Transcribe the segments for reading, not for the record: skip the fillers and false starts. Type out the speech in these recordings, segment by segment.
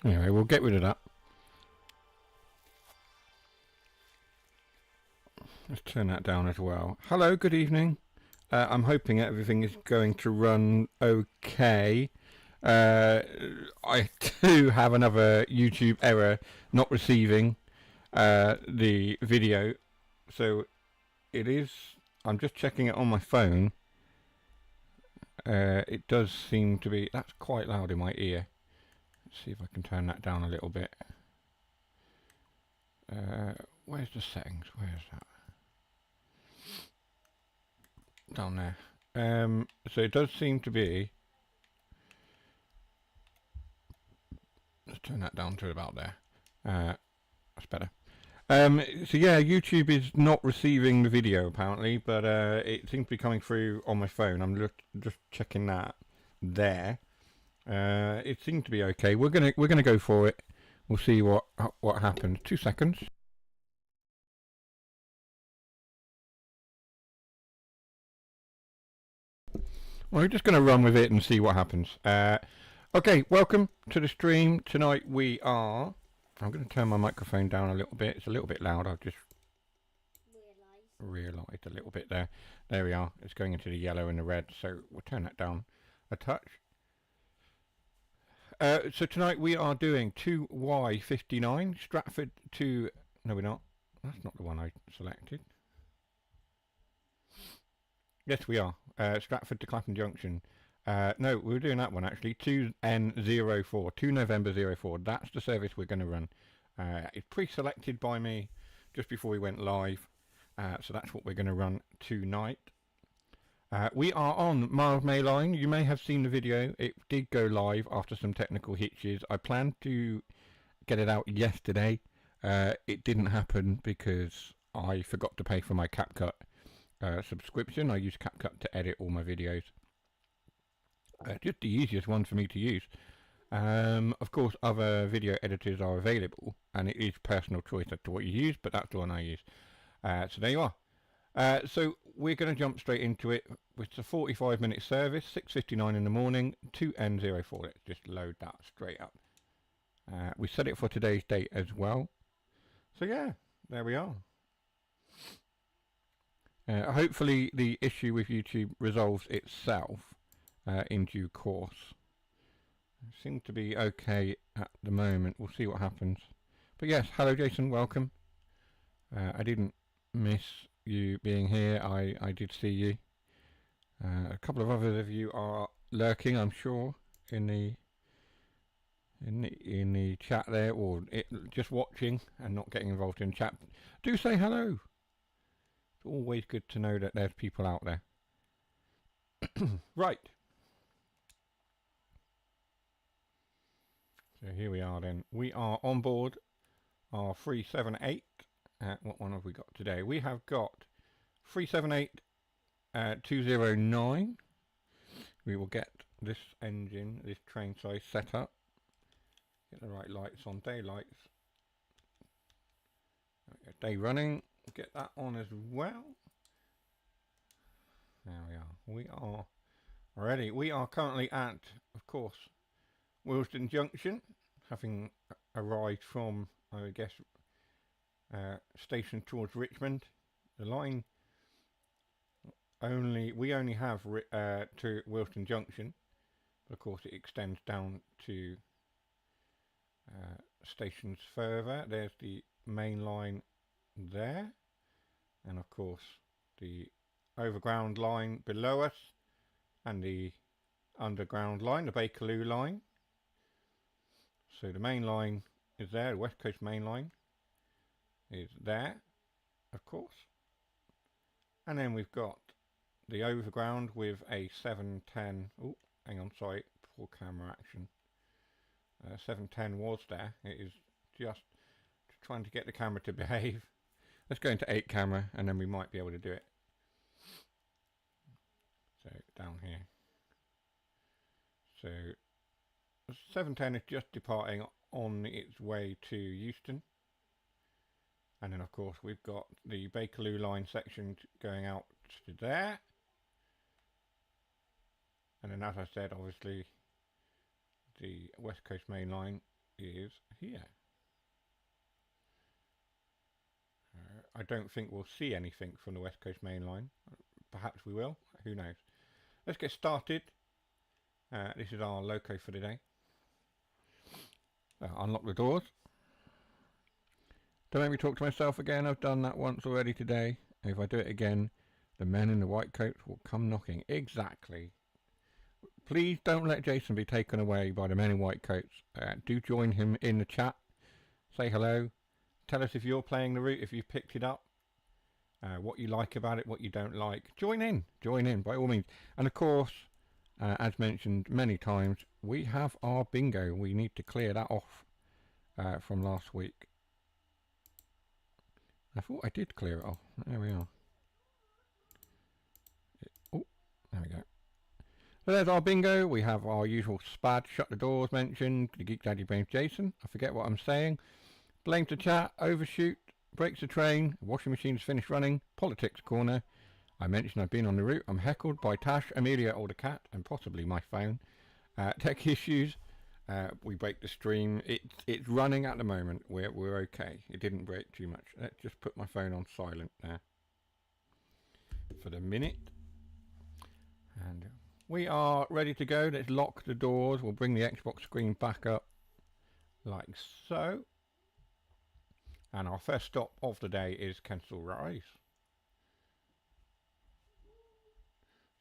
Anyway, we'll get rid of that. Let's turn that down as well. Hello, good evening. I'm hoping everything is going to run okay. I do have another YouTube error not receiving the video, so it is. I'm just checking it on my phone. It does seem to be. That's quite loud in my ear. Let's see if I can turn that down a little bit. Where's the settings? Where's that? Down there. So it does seem to be. Let's turn that down to about there. That's better. So yeah, YouTube is not receiving the video apparently, but it seems to be coming through on my phone. I'm just checking that there. It seemed to be okay. We're gonna go for it. We'll see what happens. 2 seconds. Well, we're just going to run with it and see what happens. Okay, welcome to the stream. Tonight we are... I'm going to turn my microphone down a little bit. It's a little bit loud. I've just realised a little bit there. There we are. It's going into the yellow and the red, so we'll turn that down a touch. So tonight we are doing 2Y59, Stratford to... No, we're not. That's not the one I selected. Yes, we are. Stratford to Clapham Junction. No, we were doing that one actually. 2N04, 2 November 04. That's the service we're going to run. It's pre-selected by me just before we went live. So that's what we're going to run tonight. We are on Mildmay Line. You may have seen the video. It did go live after some technical hitches. I planned to get it out yesterday. It didn't happen because I forgot to pay for my CapCut subscription. I use CapCut to edit all my videos. Just the easiest one for me to use. Of course, other video editors are available, and it is personal choice as to what you use, but that's the one I use. So there you are. So we're going to jump straight into it. It's a 45-minute service, 6:59 in the morning, 2N04. Let's just load that straight up. We set it for today's date as well. So yeah, there we are. Hopefully the issue with YouTube resolves itself in due course. It seems to be okay at the moment. We'll see what happens. But yes, hello Jason, welcome. I didn't miss you being here. I did see you. A couple of others of you are lurking, I'm sure, in the chat there, or just watching and not getting involved in chat. Do say hello. It's always good to know that there's people out there. Right. So here we are then. We are on board our 378. What one have we got today? We have got 378 209. We will get this engine, this train size set up. Get the right lights on, daylights. Day running. Get that on as well. There we are. We are ready. We are currently at, of course, Willesden Junction, having arrived from, I guess, station towards Richmond. The line we only have to Willesden Junction, but of course it extends down to stations further. There's the main line there, and of course the overground line below us, and the underground line, the Bakerloo line. So the main line is there, the West Coast main line is there, of course. And then we've got the overground with a 710, oh, hang on, sorry, poor camera action. 710 was there, it is just trying to get the camera to behave. Let's go into 8 camera and then we might be able to do it. So down here. So 710 is just departing on its way to Euston. And then of course we've got the Bakerloo line section going out to there. And then as I said, obviously the West Coast main line is here. I don't think we'll see anything from the West Coast Main Line. Perhaps we will. Who knows? Let's get started. This is our loco for today. Unlock the doors. Don't make me talk to myself again. I've done that once already today. If I do it again, the men in the white coats will come knocking. Exactly. Please don't let Jason be taken away by the men in white coats. Do join him in the chat. Say hello. Tell us if you're playing the route, if you've picked it up. What you like about it, what you don't like. Join in by all means. And of course, as mentioned many times, we have our bingo. We need to clear that off from last week. I thought I did clear it off. There we are. Oh, there we go. So there's our bingo. We have our usual spad, shut the doors mentioned. The Geek Daddy blames Jason. I forget what I'm saying. Blames the chat, overshoot, breaks the train, washing machine's finished running, politics corner. I mentioned I've been on the route. I'm heckled by Tash, Amelia or the cat, and possibly my phone. Tech issues. We break the stream. It's running at the moment. We're okay. It didn't break too much. Let's just put my phone on silent there for the minute. And we are ready to go. Let's lock the doors. We'll bring the Xbox screen back up like so. And our first stop of the day is Kensal Rise.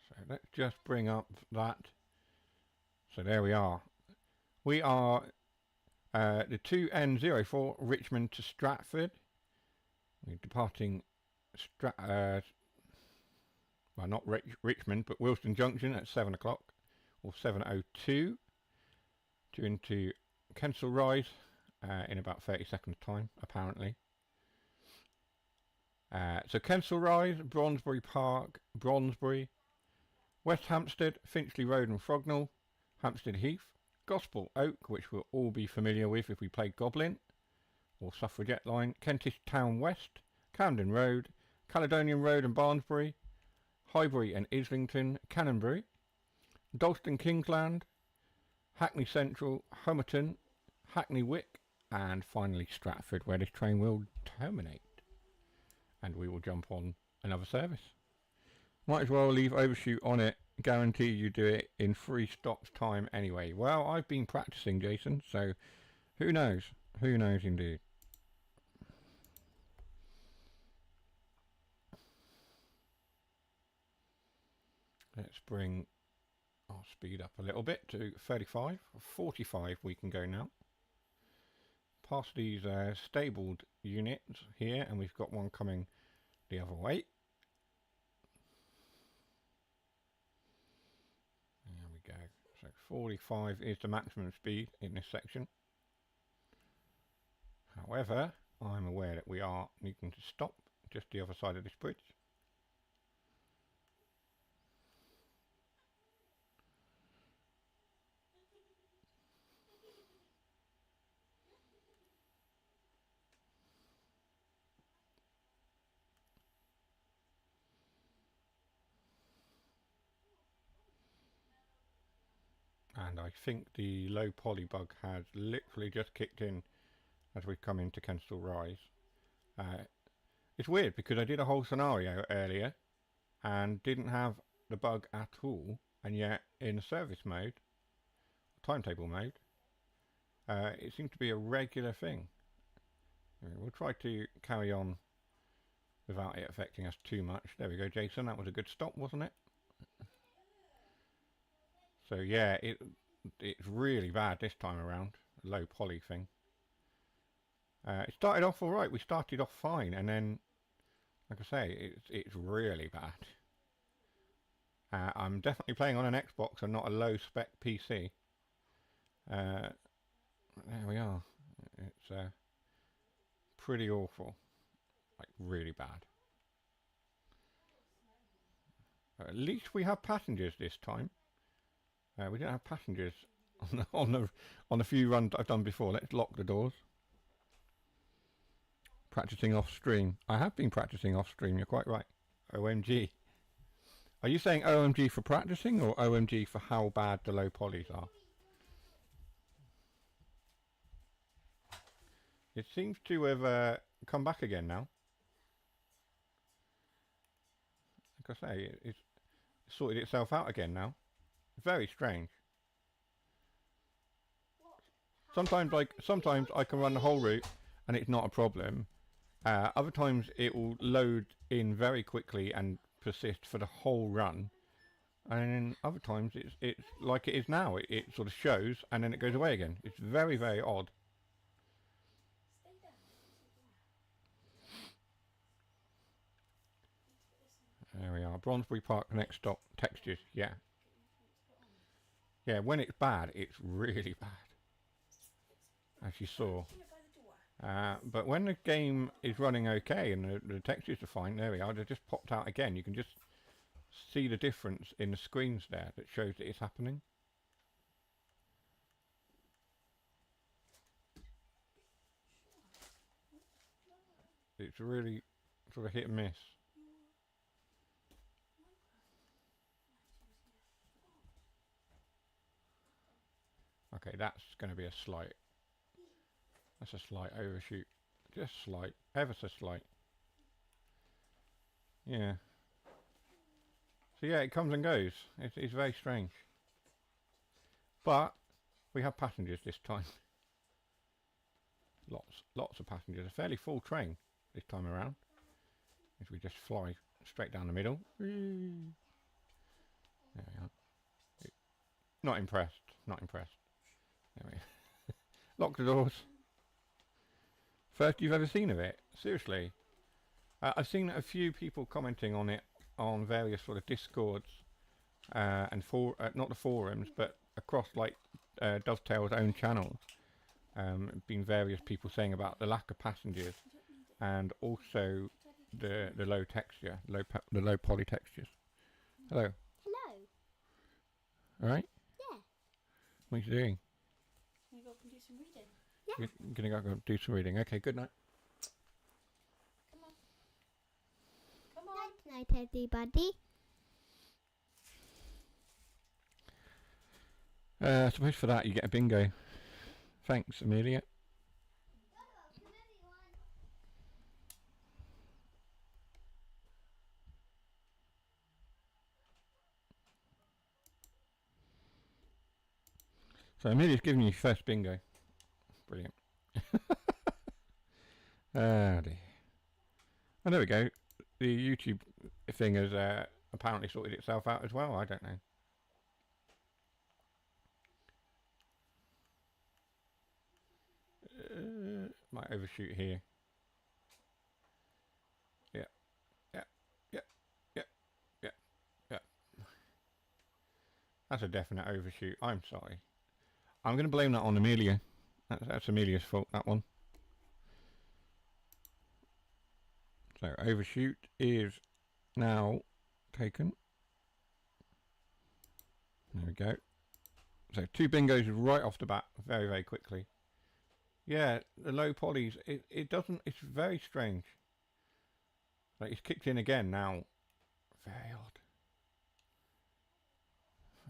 So let's just bring up that. So there we are. We are the 2N04 Richmond to Stratford. We're departing well, not Richmond, but Wilston Junction at 7 o'clock or 7:02. To into Kensal Rise in about 30 seconds time, apparently. So Kensal Rise, Bronsbury Park, Bronsbury, West Hampstead, Finchley Road and Frognall, Hampstead Heath, Gospel Oak, which we'll all be familiar with if we play Goblin, or Suffragette Line, Kentish Town West, Camden Road, Caledonian Road and Barnsbury, Highbury and Islington, Canonbury, Dalston Kingsland, Hackney Central, Homerton, Hackney Wick, and finally Stratford, where this train will terminate. And we will jump on another service. Might as well leave overshoot on it. Guarantee you do it in 3 stops time anyway. Well, I've been practicing, Jason, so who knows? Who knows indeed. Let's bring our speed up a little bit to 35. 45 we can go now. Past these stabled units here, and we've got one coming the other way. There we go. So 45 is the maximum speed in this section. However, I'm aware that we are needing to stop just the other side of this bridge. And I think the low poly bug has literally just kicked in as we've come into Kensal Rise. It's weird because I did a whole scenario earlier and didn't have the bug at all, and yet in service mode, timetable mode, it seems to be a regular thing. We'll try to carry on without it affecting us too much. There we go, Jason, that was a good stop, wasn't it? So yeah, it's really bad this time around, low poly thing. It started off alright, we started off fine, and then, like I say, it's really bad. I'm definitely playing on an Xbox and not a low spec PC. There we are. It's pretty awful, like really bad. At least we have passengers this time. We didn't have passengers on the few runs I've done before. Let's lock the doors. Practicing off stream. I have been practicing off stream. You're quite right. OMG. Are you saying OMG for practicing or OMG for how bad the low polys are? It seems to have come back again now. Like I say, it's sorted itself out again now. Very strange. Sometimes I can run the whole route and it's not a problem. Other times it will load in very quickly and persist for the whole run. And then other times it's like it is now. It sort of shows and then it goes away again. It's very, very odd. There we are. Bronsbury Park next stop. Textures. Yeah. Yeah, when it's bad, it's really bad. As you saw. But when the game is running okay and the textures are fine, there we are. They just popped out again. You can just see the difference in the screens there that shows that it's happening. It's really sort of hit and miss. Okay, that's going to be a slight. That's a slight overshoot. Just slight. Ever so slight. Yeah. So yeah, it comes and goes. It's very strange. But we have passengers this time. Lots of passengers. A fairly full train this time around. As we just fly straight down the middle. There we are. Not impressed. Not impressed. There we are. Lock the doors. First you've ever seen of it? Seriously. I've seen a few people commenting on it on various sort of discords and not the forums, but across like Dovetail's own channels. Been various people saying about the lack of passengers and also the low texture, the low poly textures. Hello. Hello. All right. Yeah. What are you doing? I'm gonna go and do some reading. Yeah. You're gonna go do some reading. Okay. Good night. Come on. Come on. Night, night, everybody. I suppose for that you get a bingo. Thanks, Amelia. So Amelia's giving you first bingo. Brilliant. Oh dear. Oh, there we go. The YouTube thing has apparently sorted itself out as well. I don't know. Might overshoot here. Yeah. That's a definite overshoot. I'm sorry. I'm going to blame that on Amelia. That's Amelia's fault, that one. So overshoot is now taken. There we go. So 2 bingos right off the bat, very, very quickly. Yeah, the low polys, it doesn't, it's very strange. Like it's kicked in again now. Very odd.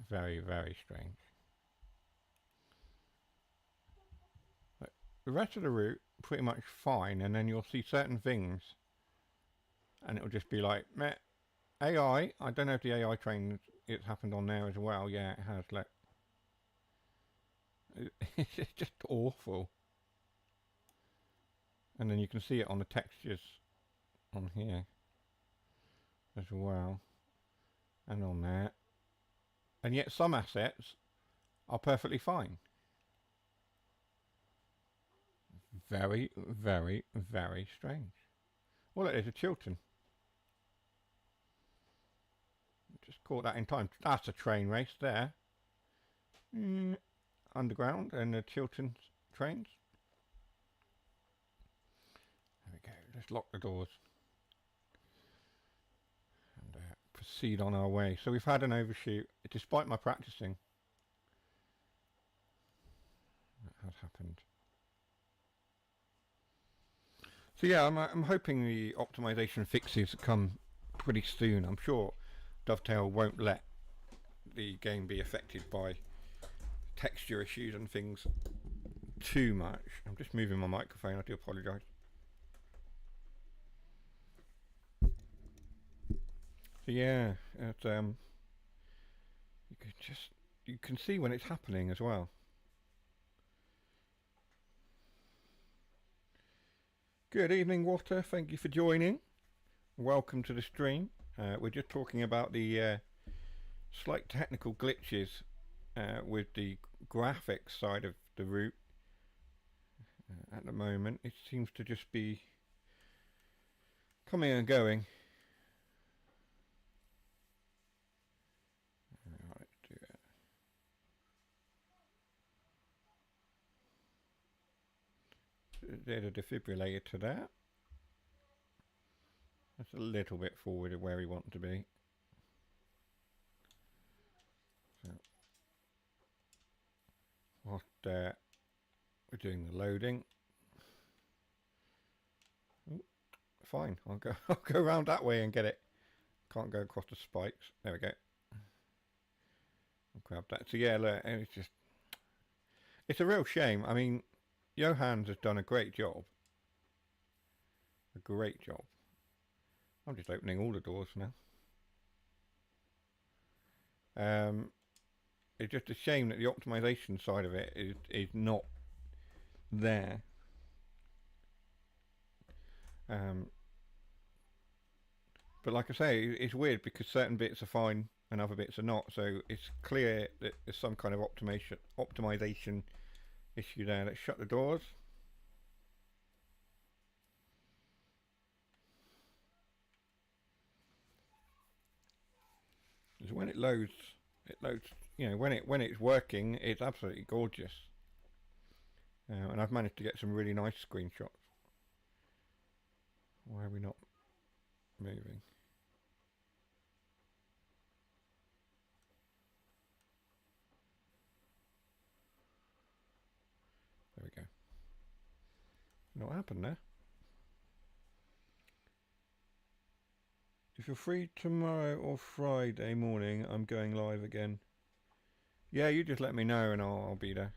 Very, very strange. But the rest of the route, pretty much fine, and then you'll see certain things and it'll just be like, meh. AI, I don't know if the AI train, it's happened on there as well. Yeah, it has. Like, it's just awful. And then you can see it on the textures on here as well, and on there. And yet some assets are perfectly fine. Very, very, very strange. Well, there's a Chiltern. Just caught that in time. That's a train race there. Underground and the Chiltern trains. There we go. Let's lock the doors and proceed on our way. So we've had an overshoot, despite my practicing. That has happened. So yeah, I'm hoping the optimization fixes come pretty soon. I'm sure Dovetail won't let the game be affected by texture issues and things too much. I'm just moving my microphone. I do apologise. So yeah, it's, you can see when it's happening as well. Good evening, Water. Thank you for joining. Welcome to the stream. We're just talking about the slight technical glitches with the graphics side of the route. At the moment, it seems to just be coming and going. Right, do it. There's a defibrillator to that. That's a little bit forward of where we want to be. So, whilst we're doing the loading. Ooh, fine, I'll go around that way and get it. Can't go across the spikes. There we go. I'll grab that. So yeah, look, it's a real shame. I mean, Johans has done a great job. A great job. I'm just opening all the doors now. It's just a shame that the optimization side of it is not there. But like I say, it's weird because certain bits are fine and other bits are not. So it's clear that there's some kind of optimization issue there. Let's shut the doors. Because when it loads, you know, when it's working, it's absolutely gorgeous. And I've managed to get some really nice screenshots. Why are we not moving? There we go. You know what happened there? If you're free tomorrow or Friday morning, I'm going live again. Yeah, you just let me know and I'll be there.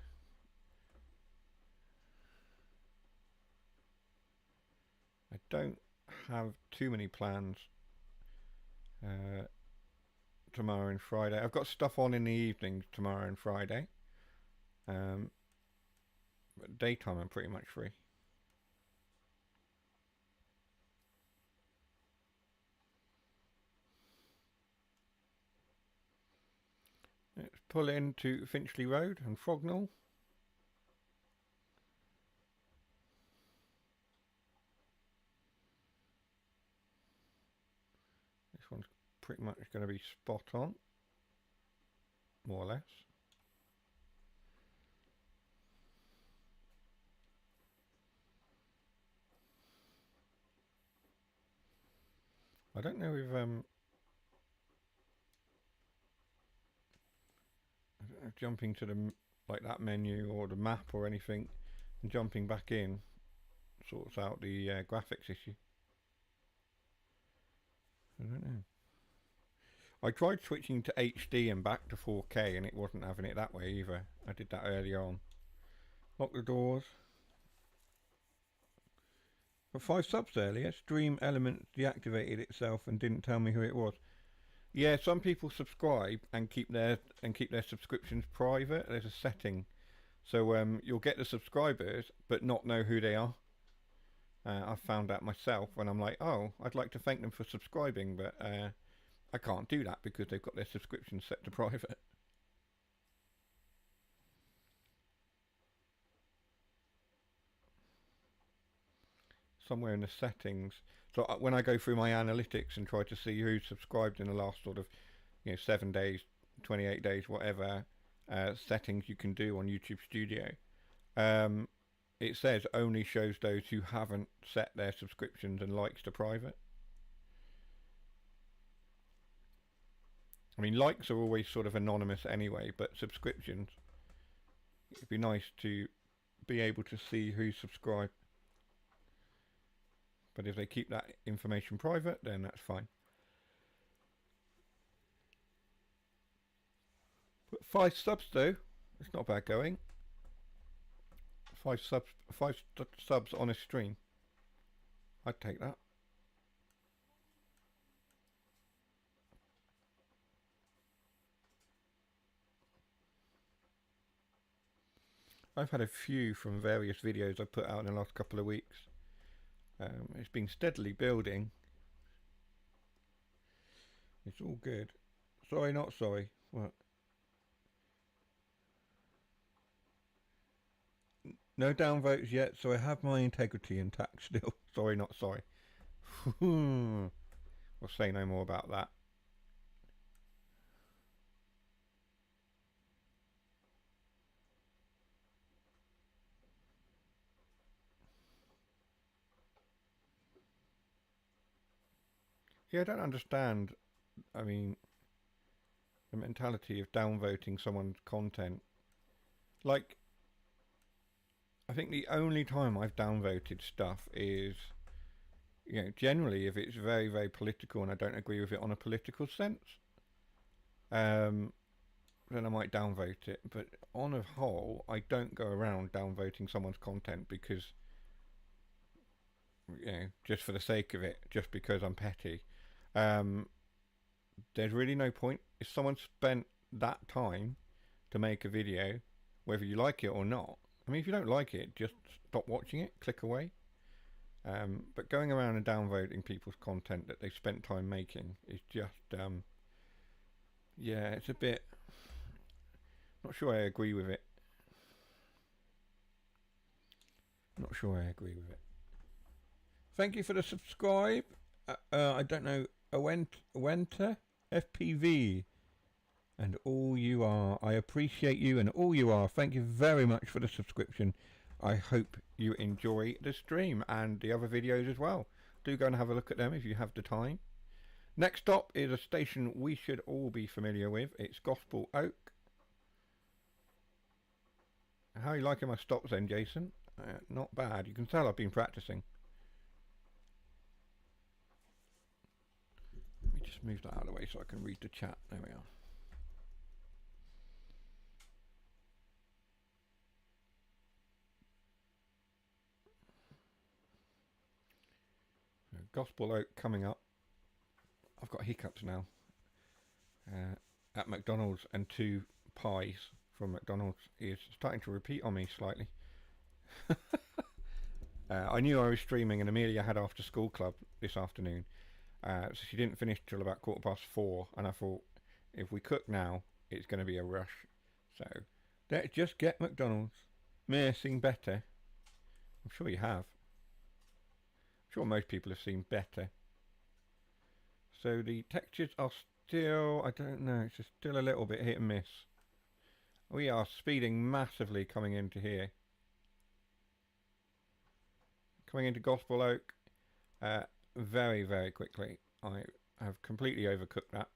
I don't have too many plans tomorrow and Friday. I've got stuff on in the evenings tomorrow and Friday. But daytime I'm pretty much free. Let's pull into Finchley Road and Frognall. This one's pretty much going to be spot on, more or less. I don't know if jumping to the like that menu or the map or anything and jumping back in sorts out the graphics issue. I don't know. I tried switching to HD and back to 4K and it wasn't having it that way either. I did that earlier on. Lock the doors. Got 5 subs earlier. Stream Element deactivated itself and didn't tell me who it was. Yeah, some people subscribe and keep their subscriptions private. There's a setting, so you'll get the subscribers but not know who they are. I found that myself when I'm like, oh, I'd like to thank them for subscribing, but I can't do that because they've got their subscription set to private. Somewhere in the settings. So when I go through my analytics and try to see who's subscribed in the last sort of, 7 days, 28 days, whatever settings you can do on YouTube Studio, it says only shows those who haven't set their subscriptions and likes to private. I mean, likes are always sort of anonymous anyway, but subscriptions, it'd be nice to be able to see who's subscribed. But if they keep that information private, then that's fine. But 5 subs though, it's not bad going. 5 subs on a stream. I'd take that. I've had a few from various videos I've put out in the last couple of weeks. It's been steadily building. It's all good. Sorry, not sorry. What? No downvotes yet, so I have my integrity intact still. Sorry, not sorry. We'll say no more about that. Yeah, I don't understand, I mean, the mentality of downvoting someone's content. Like, I think the only time I've downvoted stuff is, you know, generally if it's very, very political and I don't agree with it on a political sense, then I might downvote it. But on a whole, I don't go around downvoting someone's content because, you know, just for the sake of it, just because I'm petty. There's really no point. If someone spent that time to make a video, whether you like it or not, I mean, if you don't like it, just stop watching it, click away. But going around and downvoting people's content that they've spent time making is just, yeah, it's a bit, not sure I agree with it. Not sure I agree with it. Thank you for the subscribe. I don't know, Awenta FPV. And all you are. I appreciate you and all you are. Thank you very much for the subscription. I hope you enjoy the stream and the other videos as well. Do go and have a look at them if you have the time. Next stop is a station we should all be familiar with. It's Gospel Oak. How are you liking my stops then, Jason? Not bad. You can tell I've been practicing. Let me just move that out of the way so I can read the chat. There we are. Gospel Oak coming up. I've got hiccups now. At McDonald's, and 2 pies from McDonald's is starting to repeat on me slightly. I knew I was streaming and Amelia had after school club this afternoon. So she didn't finish till about 4:15, and I thought, if we cook now, it's going to be a rush. So let's just get McDonald's. May have seen better. I'm sure you have. I'm sure most people have seen better. So the textures are still, I don't know, it's just still a little bit hit and miss. We are speeding massively coming into here. Coming into Gospel Oak very, very quickly. I have completely overcooked that.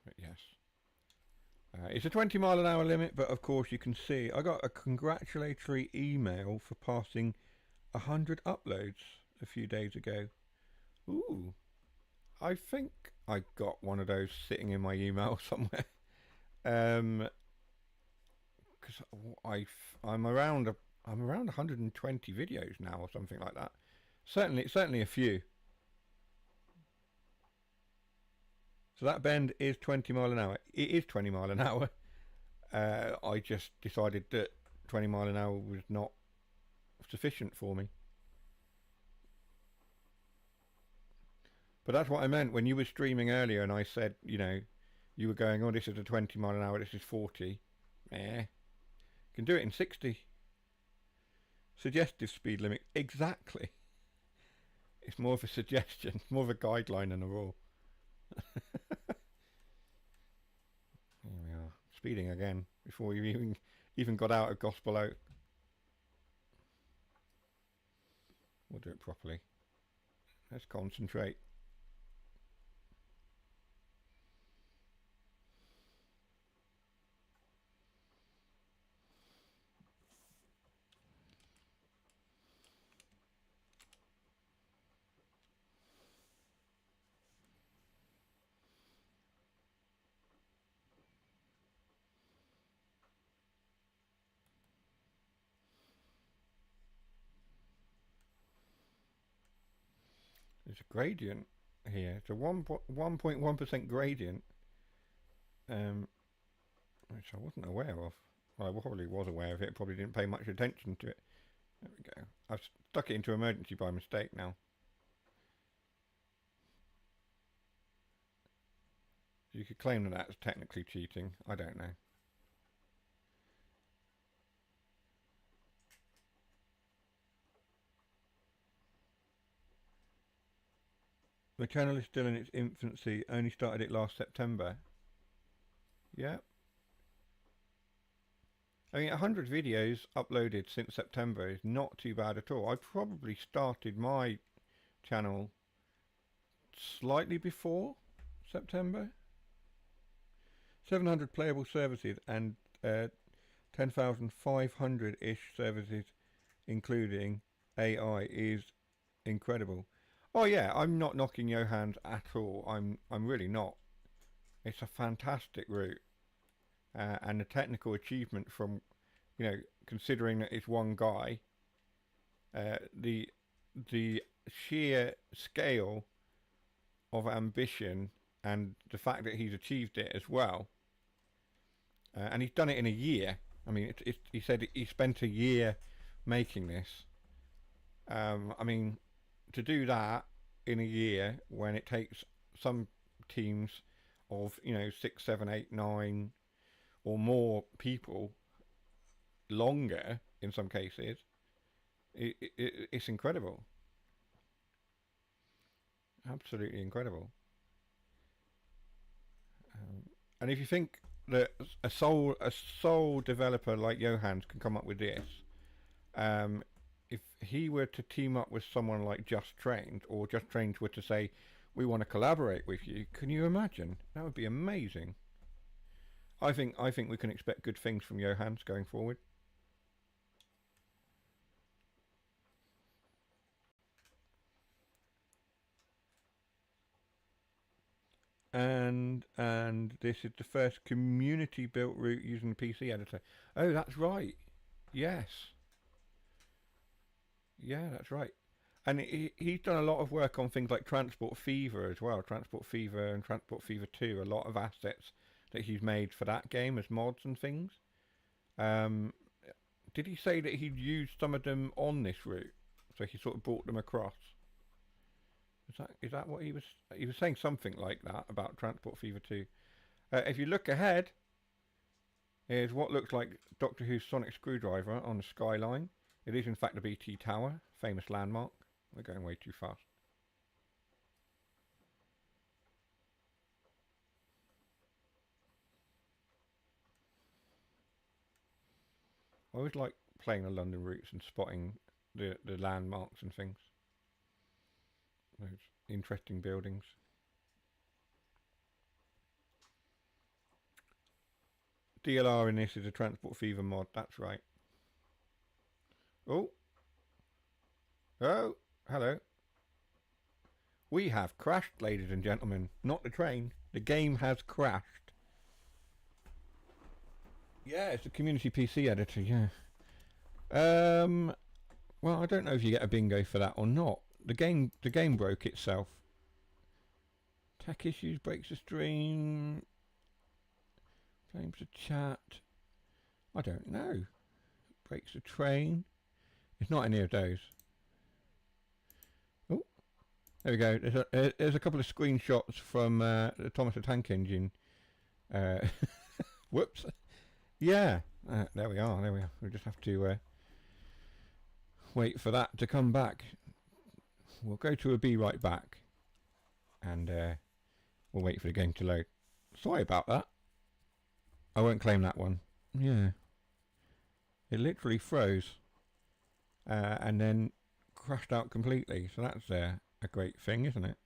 But yes. It's a 20-mile-an-hour limit, but of course you can see I got a congratulatory email for passing 100 uploads a few days ago. Ooh, I think I got one of those sitting in my email somewhere. Because I'm around 120 videos now or something like that. Certainly a few. So that bend is 20 mile an hour. It is 20 mile an hour. I just decided that 20 mile an hour was not sufficient for me. But that's what I meant when you were streaming earlier and I said, you know, you were going, oh, this is a 20 mile an hour, this is 40. Can do it in 60. Suggestive speed limit. Exactly. It's more of a suggestion, more of a guideline than a rule. Here we are, speeding again before you even got out of Gospel Oak. We'll do it properly. Let's concentrate. There's a gradient here. It's a 1.1% gradient, which I wasn't aware of. Well, I probably was aware of it, probably didn't pay much attention to it. There we go. I've stuck it into emergency by mistake now. You could claim that that's technically cheating. I don't know. The channel is still in its infancy. Only started it last September. Yeah. I mean, 100 videos uploaded since September is not too bad at all. I probably started my channel slightly before September. 700 playable services and 10,500-ish services, including AI, is incredible. Oh yeah, I'm not knocking Johann's at all. I'm really not. It's a fantastic route, and the technical achievement from, considering that it's one guy, the sheer scale of ambition and the fact that he's achieved it as well, and he's done it in a year. I mean, he said he spent a year making this. I mean, to do that in a year when it takes some teams of 6, 7, 8, 9 or more people longer in some cases, it's incredible. Absolutely incredible. And if you think that a sole developer like Johann's can come up with this, if he were to team up with someone like Just Trained, or Just Trained were to say, we want to collaborate with you, can you imagine? That would be amazing. I think we can expect good things from Johann's going forward. And this is the first community built route using the PC editor. Oh, that's right. Yes. Yeah, that's right. And he's done a lot of work on things like Transport Fever as well. Transport Fever and Transport Fever 2, a lot of assets that he's made for that game as mods and things. Did he say that he'd used some of them on this route? So he sort of brought them across. Is that what he was saying? Something like that about Transport Fever 2. If you look ahead, here's what looks like Doctor Who's sonic screwdriver on the skyline. It is in fact the BT Tower, famous landmark. We're going way too fast. I always like playing the London routes and spotting the landmarks and things. Those interesting buildings. DLR in this is a Transport Fever mod, that's right. Oh, hello. We have crashed, ladies and gentlemen. Not the train. The game has crashed. Yeah, it's a community PC editor, yeah. Well, I don't know if you get a bingo for that or not. The game broke itself. Tech issues, breaks the stream, flames the chat. I don't know. Breaks the train. It's not any of those. Oh, there we go. There's a couple of screenshots from the Thomas the Tank Engine. Whoops. Yeah, there we are. We just have to wait for that to come back. We'll go to a be right back, and we'll wait for the game to load. Sorry about that. I won't claim that one. Yeah. It literally froze and then crashed out completely. So that's a great thing, isn't it?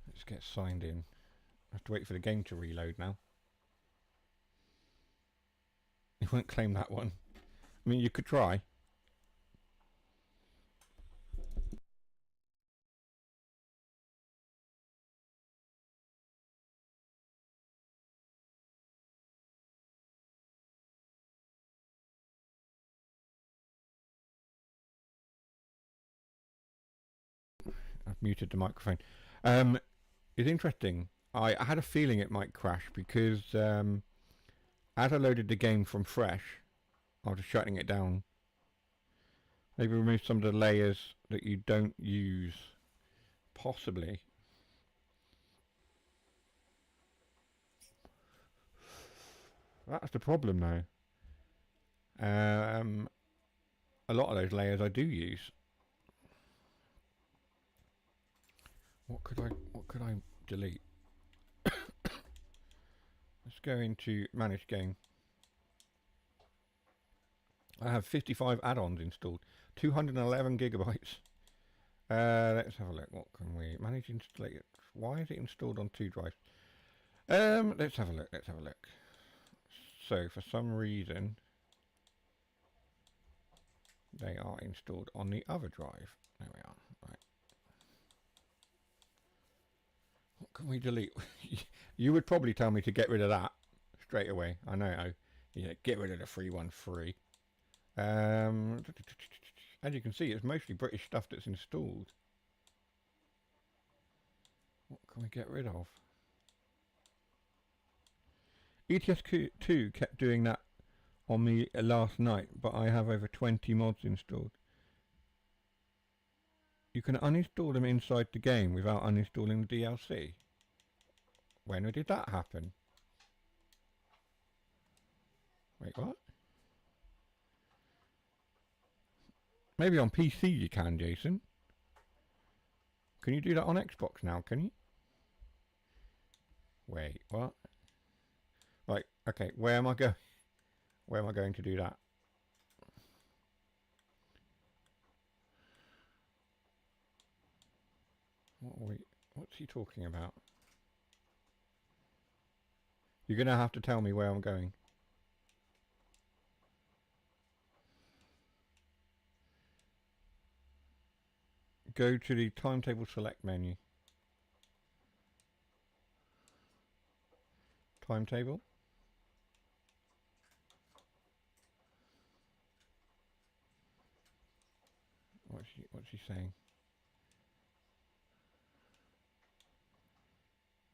Let's get signed in. I have to wait for the game to reload now. You won't claim that one. I mean, you could try. I've muted the microphone. It's interesting. I had a feeling it might crash because as I loaded the game from fresh, I was shutting it down. Maybe remove some of the layers that you don't use. Possibly. That's the problem now. A lot of those layers I do use. What could I delete? Let's go into manage game. I have 55 add-ons installed, 211 gigabytes. Let's have a look. What can we manage install? Why is it installed on 2 drives? Let's have a look. Let's have a look. So for some reason, they are installed on the other drive. There we are. Right. What can we delete? You would probably tell me to get rid of that straight away. I know. Yeah, get rid of the 313. As you can see, it's mostly British stuff that's installed. What can we get rid of? ETS2 kept doing that on me last night, but I have over 20 mods installed. You can uninstall them inside the game without uninstalling the DLC. When did that happen? Wait, what? Maybe on PC you can, Jason. Can you do that on Xbox now, can you? Wait, what? Right, okay, where am I going? Where am I going to do that? What's he talking about? You're going to have to tell me where I'm going. Go to the timetable select menu. Timetable. What's he saying?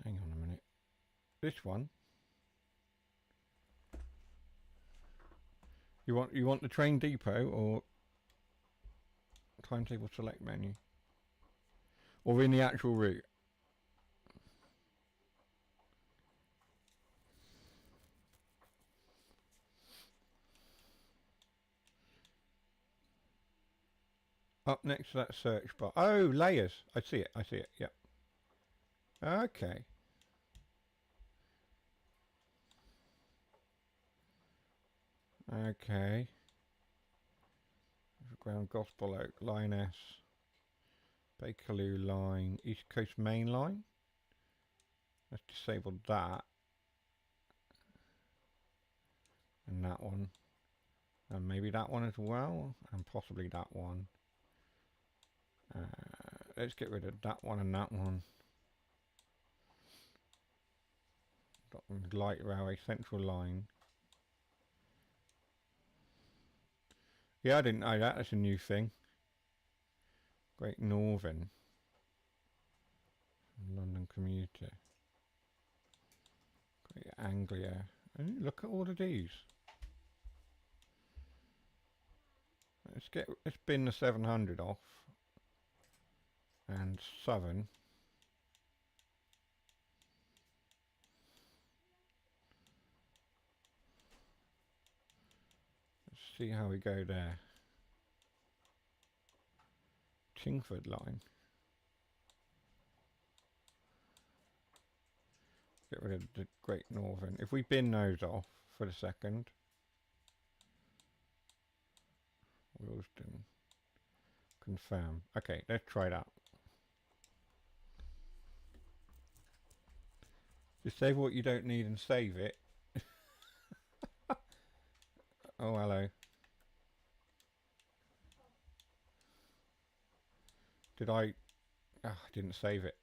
Hang on a minute. This one. You want the train depot or timetable select menu? Or in the actual route? Up next to that search bar. Oh, layers. I see it. Yep. Okay. Okay. Ground Gospel Oak, Line S, Bakerloo Line, East Coast Main Line. Let's disable that. And that one. And maybe that one as well. And possibly that one. Let's get rid of that one and that one. Light Railway, Central Line. Yeah, I didn't know that. That's a new thing. Great Northern. London Commuter. Great Anglia. And look at all of these. Let's bin the 700 off. And Southern. Let's see how we go there. Chingford Line. Get rid of the Great Northern. If we bin those off for the second. Willesden. Confirm. Okay, let's try that. Disable what you don't need and save it. Oh, hello. Did I... I didn't save it.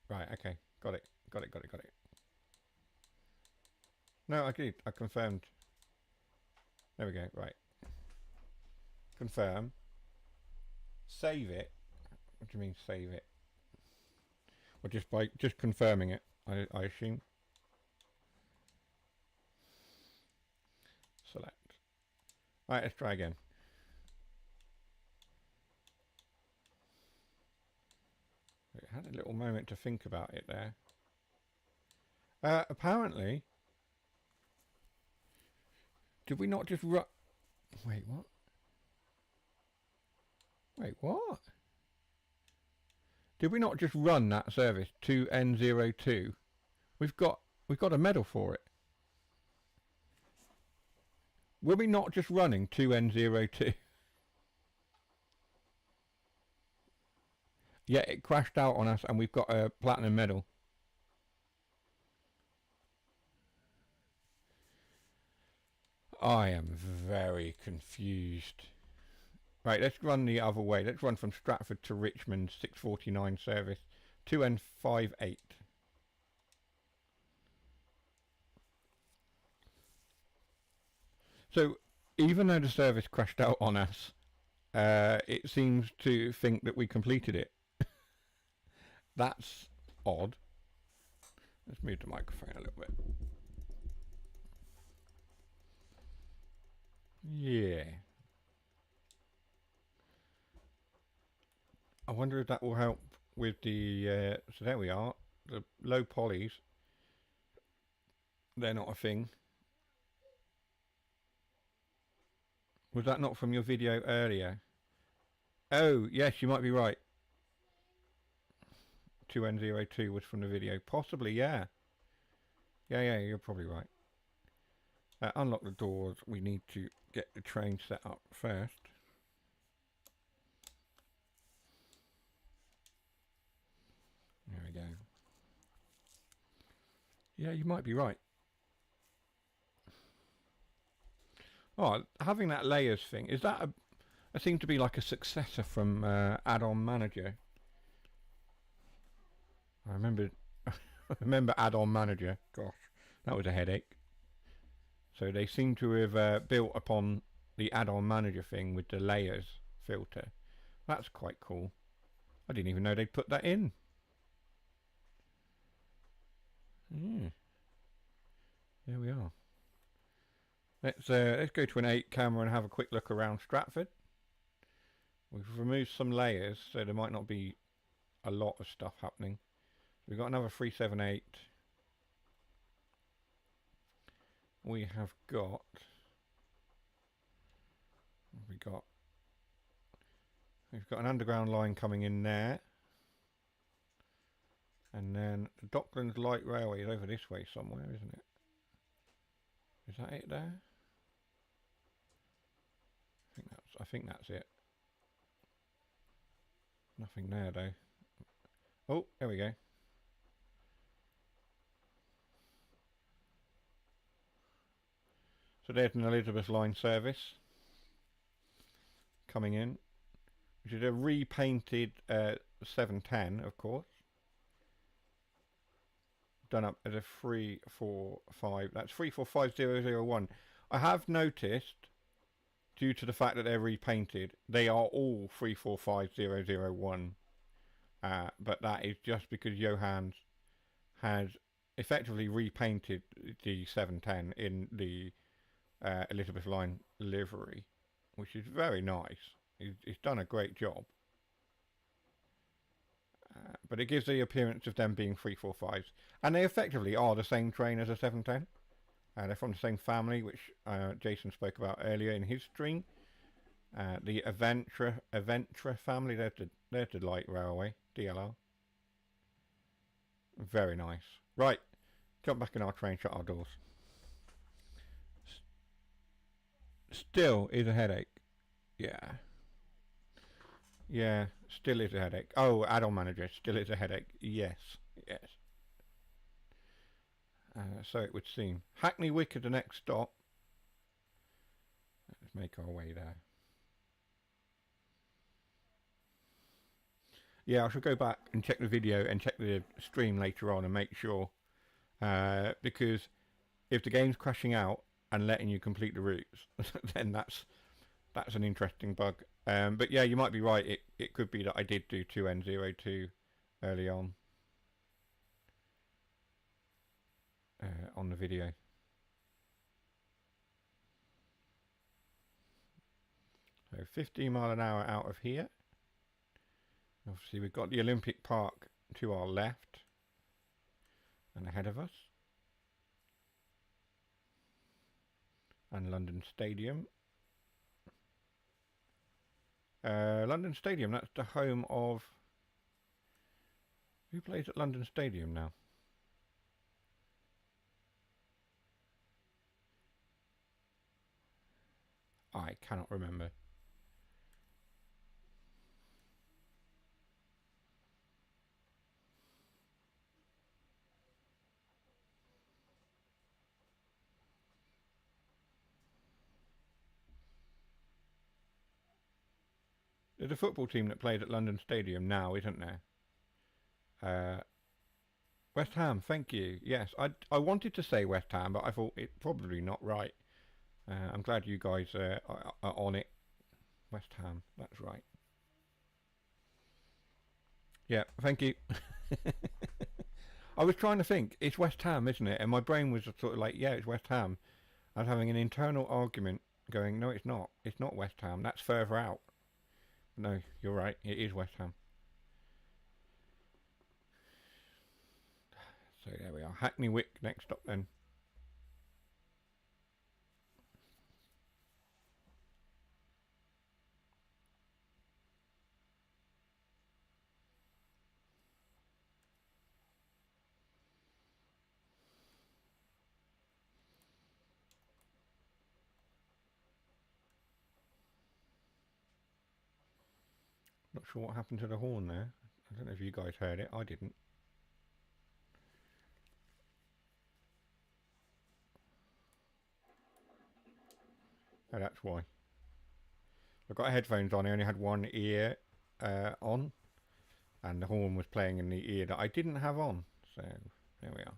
Right, okay. Got it. No, I did. I confirmed. There we go. Right. Confirm. Save it. What do you mean save it? Or just by confirming it, I assume. Select. Alright, let's try again. It had a little moment to think about it there. Apparently, did we not just run? Wait, what? Wait, what? Did we not just run that service 2N02? We've got a medal for it. Were we not just running 2N02? Yeah, it crashed out on us and we've got a platinum medal. I am very confused. Right, let's run the other way. Let's run from Stratford to Richmond 649 service 2N58. So, even though the service crashed out on us, it seems to think that we completed it. That's odd. Let's move the microphone a little bit. Yeah. I wonder if that will help with the... so there we are. The low polys. They're not a thing. Was that not from your video earlier? Oh, yes, you might be right. 2N02 was from the video. Possibly, yeah. Yeah, you're probably right. Unlock the doors. We need to get the train set up first. There we go. Yeah, you might be right. Oh, having that layers thing, is that a seemed to be like a successor from Add-on Manager. I remember Add-on Manager. Gosh, that was a headache. So they seem to have built upon the Add-on Manager thing with the layers filter. That's quite cool. I didn't even know they'd put that in. Yeah. There we are. Let's go to an 8 camera and have a quick look around Stratford. We've removed some layers, so there might not be a lot of stuff happening. We've got another 378. We've got an underground line coming in there. And then the Docklands Light Railway is over this way somewhere, isn't it? Is that it there? I think that's it. Nothing there though. Oh, there we go. So there's an Elizabeth Line service coming in, which is a repainted 710, of course. Done up as a 345. That's 345001. I have noticed, due to the fact that they're repainted, they are all 345001. But that is just because Johannes has effectively repainted the 710 in the Elizabeth Line livery, which is very nice. He's done a great job. But it gives the appearance of them being 345s. And they effectively are the same train as a 710. They're from the same family, which Jason spoke about earlier in his stream. The Aventra family, there's the light railway, DLR. Very nice. Right, jump back in our train, shut our doors. Still is a headache. Yeah, still is a headache. Oh, Add-on Manager, still is a headache. Yes. So it would seem. Hackney Wick is the next stop. Let's make our way there. Yeah, I shall go back and check the video and check the stream later on and make sure. Because if the game's crashing out and letting you complete the routes, then that's an interesting bug. But yeah, you might be right. It could be that I did do 2N02 early on. on the video. So 15 mile an hour out of here. Obviously we've got the Olympic Park to our left and ahead of us. And London Stadium. London Stadium, that's the home of... Who plays at London Stadium now? I cannot remember. There's a football team that plays at London Stadium now, isn't there? West Ham, thank you. Yes, I wanted to say West Ham, but I thought it's probably not right. I'm glad you guys are on it. West Ham, that's right. Yeah, thank you. I was trying to think, it's West Ham, isn't it? And my brain was sort of like, yeah, it's West Ham. I was having an internal argument going, no, it's not. It's not West Ham. That's further out. No, you're right. It is West Ham. So there we are. Hackney Wick next up then. Not sure what happened to the horn there. I don't know if you guys heard it. I didn't. Oh, that's why. I've got headphones on. I only had one ear on. And the horn was playing in the ear that I didn't have on. So, there we are.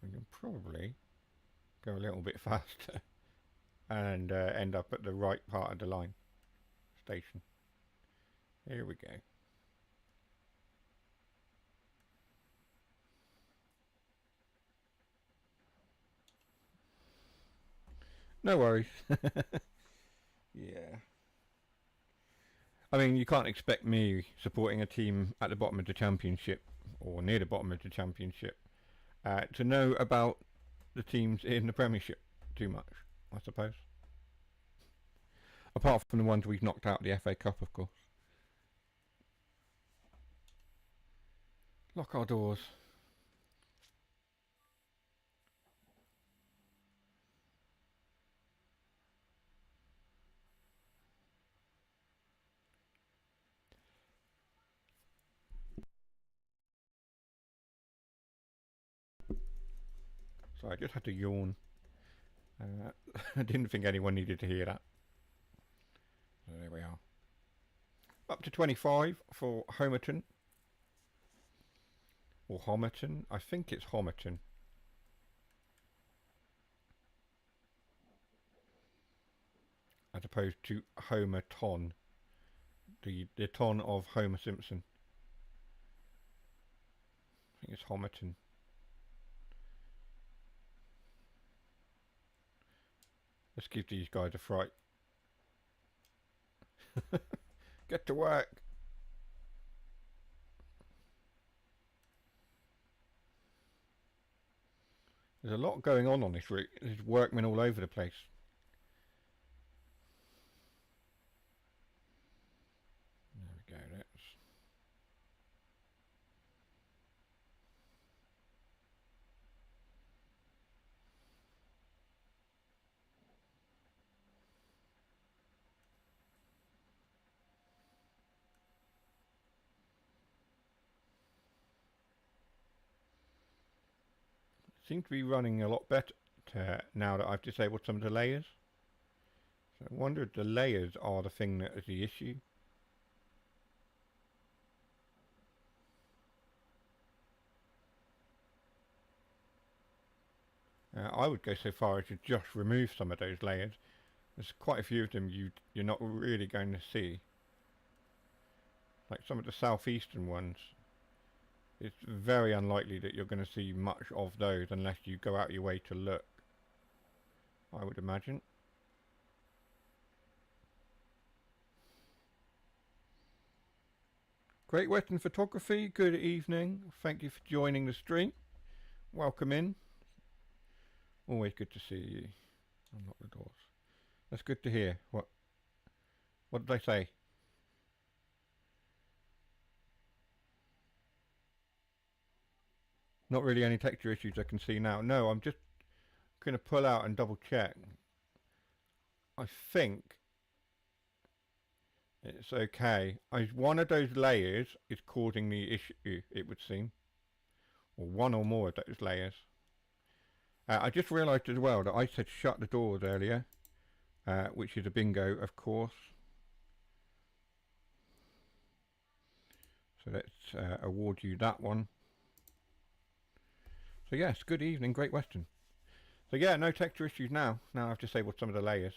We can probably go a little bit faster and end up at the right part of the line station. Here we go. No worries. Yeah. I mean, you can't expect me supporting a team at the bottom of the championship or near the bottom of the championship to know about the teams in the Premiership too much, I suppose. Apart from the ones we've knocked out the FA Cup, of course. Lock our doors. So I just had to yawn. I didn't think anyone needed to hear that. So there we are. Up to 25 for Homerton. Or Homerton. I think it's Homerton. As opposed to Homerton. The ton of Homer Simpson. I think it's Homerton. Let's give these guys a fright. Get to work. There's a lot going on this route. There's workmen all over the place. There we go. Let's... Seem to be running a lot better now that I've disabled some of the layers. So I wonder if the layers are the thing that is the issue. I would go so far as to just remove some of those layers. There's quite a few of them you're not really going to see. like some of the southeastern ones, it's very unlikely that you're going to see much of those unless you go out your way to look, I would imagine. Great Western Photography, good evening. Thank you for joining the stream. Welcome in. Always good to see you. Unlock the doors. That's good to hear. What did I say? Not really any texture issues I can see now. No, I'm just going to pull out and double check. I think it's okay. One of those layers is causing the issue, it would seem. Or one or more of those layers. I just realised as well that I said shut the doors earlier, which is a bingo, of course. So let's award you that one. So yes, good evening, Great Western. So yeah, no texture issues now. Now I've disabled some of the layers.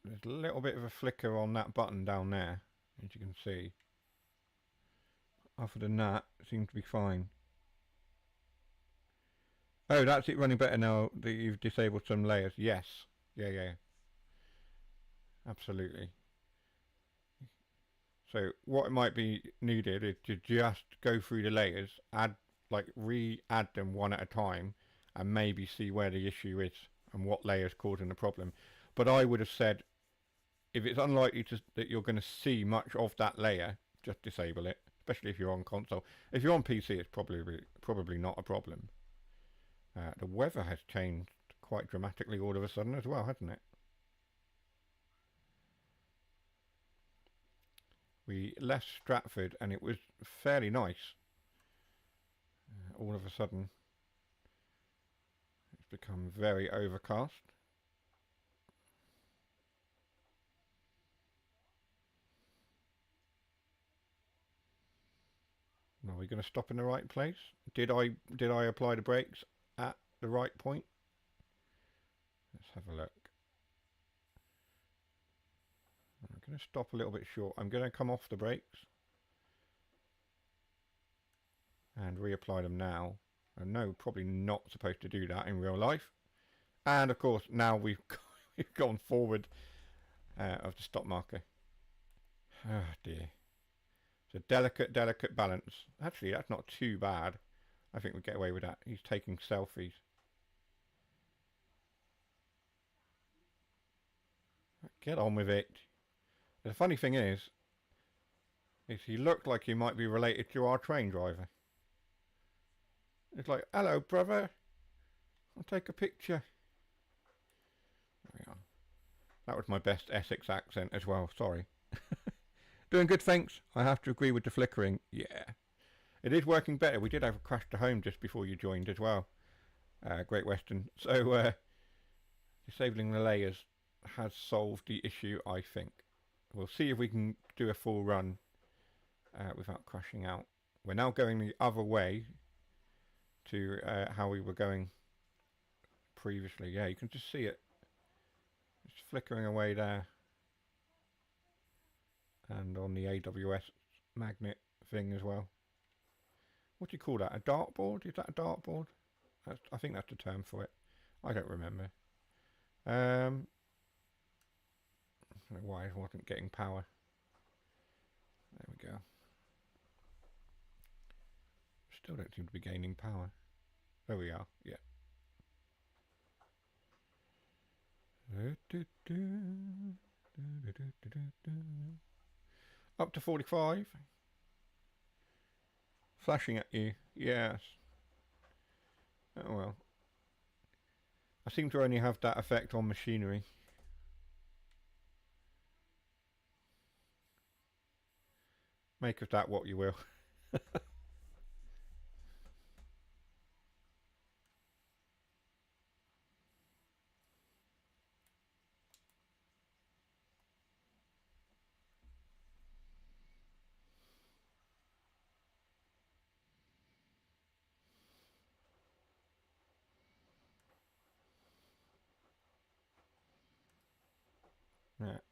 There's a little bit of a flicker on that button down there, as you can see. Other than that, it seems to be fine. Oh, that's it running better now that you've disabled some layers. Yes. Yeah. Absolutely. So what might be needed is to just go through the layers, re-add them one at a time, and maybe see where the issue is and what layer is causing the problem. But I would have said, if it's unlikely that you're going to see much of that layer, just disable it, especially if you're on console. If you're on PC, it's probably not a problem. The weather has changed quite dramatically all of a sudden as well, hasn't it? We left Stratford and it was fairly nice. All of a sudden, it's become very overcast. Are we going to stop in the right place? Did I apply the brakes at the right point? Let's have a look. I'm going to stop a little bit short. I'm going to come off the brakes and reapply them now. I know probably not supposed to do that in real life. And of course now we've gone forward of the stop marker. Oh dear. It's a delicate balance. Actually, that's not too bad. I think we get away with that. He's taking selfies. Get on with it. The funny thing is he looked like he might be related to our train driver. It's like, hello brother, I'll take a picture. There we are. That was my best Essex accent as well, sorry. Doing good, thanks. I have to agree with the flickering. Yeah. It is working better. We did have a crash to home just before you joined as well. Great Western. So, disabling the layers has solved the issue, I think. We'll see if we can do a full run without crashing out. We're now going the other way to how we were going previously. Yeah, you can just see it. It's flickering away there. And on the AWS magnet thing as well. What do you call that? A dartboard? Is that a dartboard? I think that's the term for it. I don't remember. I don't know why I wasn't getting power. There we go. Still don't seem to be gaining power. There we are. Yeah. Up to 45. Flashing at you. Yes. Oh well. I seem to only have that effect on machinery. Make of that what you will.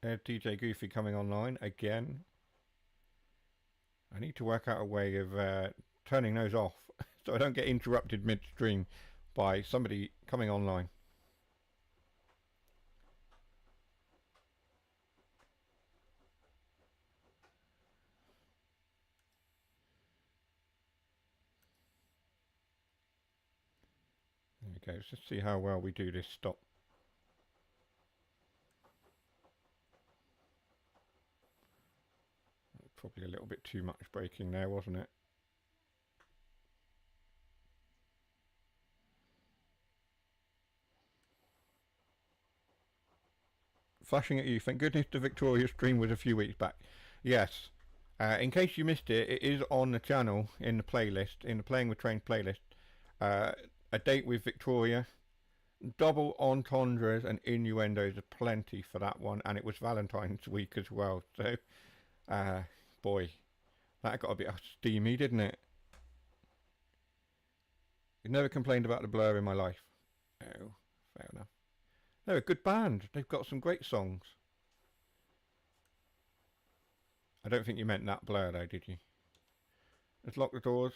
There's DJ Goofy coming online again. I need to work out a way of turning those off so I don't get interrupted midstream by somebody coming online. There we go. Let's just see how well we do this stop. Probably a little bit too much braking there, wasn't it? Flashing at you. Thank goodness the Victoria stream was a few weeks back. Yes. In case you missed it, it is on the channel in the playlist, in the Playing with Trains playlist. A date with Victoria. Double entendres and innuendos are plenty for that one, and it was Valentine's week as well. So, boy, that got a bit steamy, didn't it? You've never complained about the Blur in my life. Oh, fair enough. They're a good band. They've got some great songs. I don't think you meant that Blur though, did you? Let's lock the doors.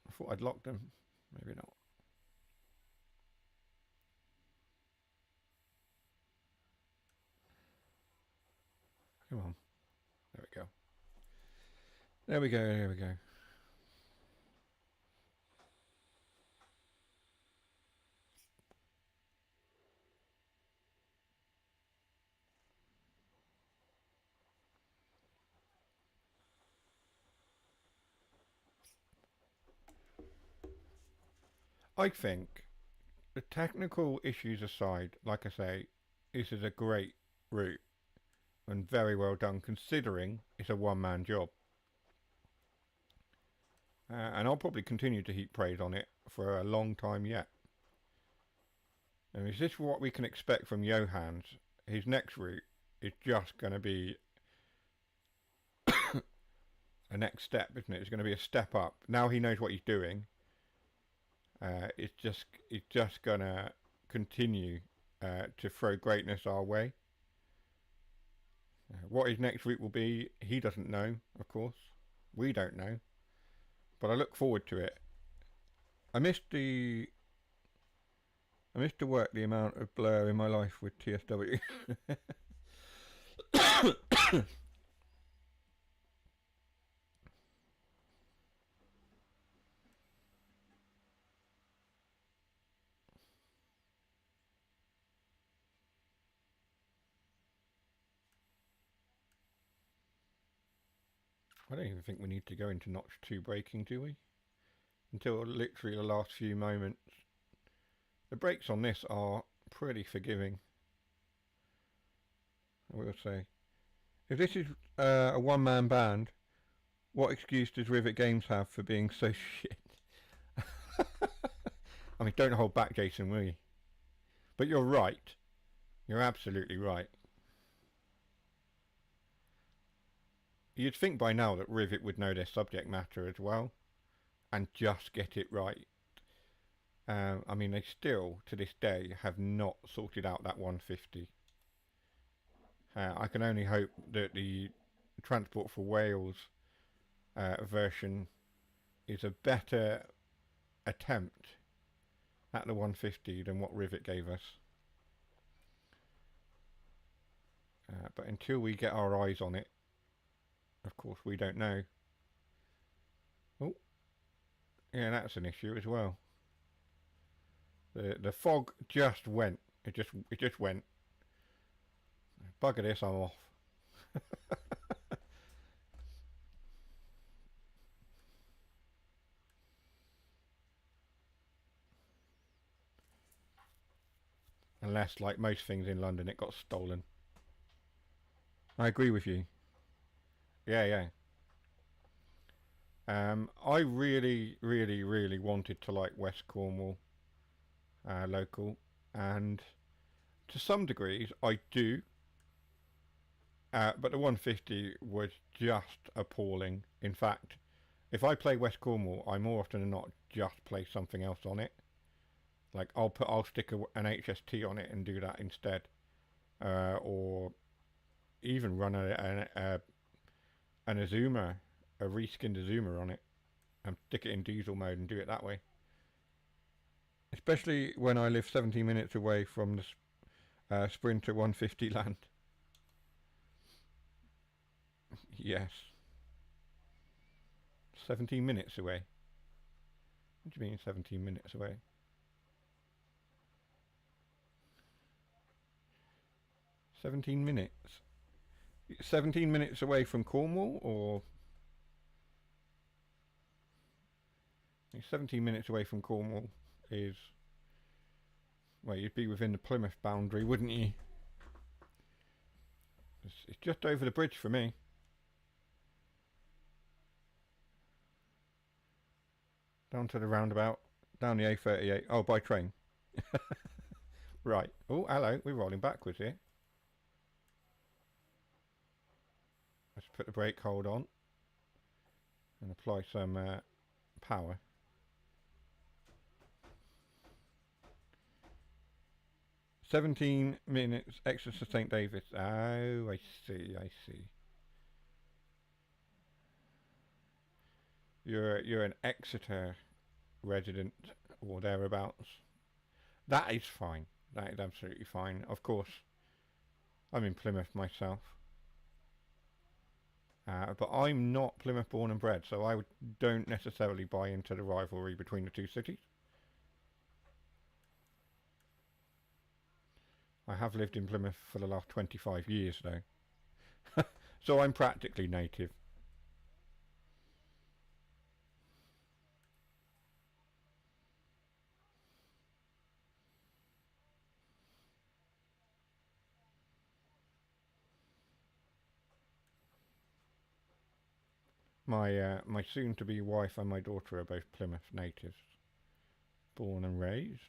I thought I'd locked them. Maybe not. Come on. There we go. There we go, there we go. I think, the technical issues aside, like I say, this is a great route and very well done considering it's a one-man job. And I'll probably continue to heap praise on it for a long time yet. And is this what we can expect from Johans? His next route is just going to be a next step, isn't it? It's going to be a step up. Now he knows what he's doing. It's just going to continue to throw greatness our way. What his next route will be, he doesn't know, of course. We don't know. But I look forward to it. I missed to work the amount of Blur in my life with TSW. I don't even think we need to go into notch 2 braking, do we? Until literally the last few moments. The brakes on this are pretty forgiving, I will say. If this is a one-man band, what excuse does Rivet Games have for being so shit? I mean, don't hold back, Jason, will you? But you're right. You're absolutely right. You'd think by now that Rivet would know their subject matter as well and just get it right. I mean, they still, to this day, have not sorted out that 150. I can only hope that the Transport for Wales version is a better attempt at the 150 than what Rivet gave us. But until we get our eyes on it, of course, we don't know. Oh, yeah, that's an issue as well. The fog just went. It just went. Bugger this, I'm off. Unless, like most things in London, it got stolen. I agree with you. Yeah. I really wanted to like West Cornwall local, and to some degrees I do. But the 150 was just appalling. In fact, if I play West Cornwall, I more often than not just play something else on it. Like I'll stick an HST on it and do that instead, or even run an Azuma, a reskinned Azuma on it, and stick it in diesel mode and do it that way. Especially when I live 17 minutes away from the Sprinter 150 land. Yes. 17 minutes away. What do you mean 17 minutes away? 17 minutes? 17 minutes away from Cornwall, or... 17 minutes away from Cornwall is... Well, you'd be within the Plymouth boundary, wouldn't you? It's just over the bridge for me. Down to the roundabout. Down the A38. Oh, by train. Right. Oh, hello. We're rolling backwards here. Let's put the brake hold on. And apply some power. "17 minutes extra to St. David's." Oh, I see, I see. You're an Exeter resident or thereabouts. That is fine. That is absolutely fine. Of course, I'm in Plymouth myself. But I'm not Plymouth born and bred, so I don't necessarily buy into the rivalry between the two cities. I have lived in Plymouth for the last 25 years though. So I'm practically native. My soon-to-be wife and my daughter are both Plymouth natives. Born and raised.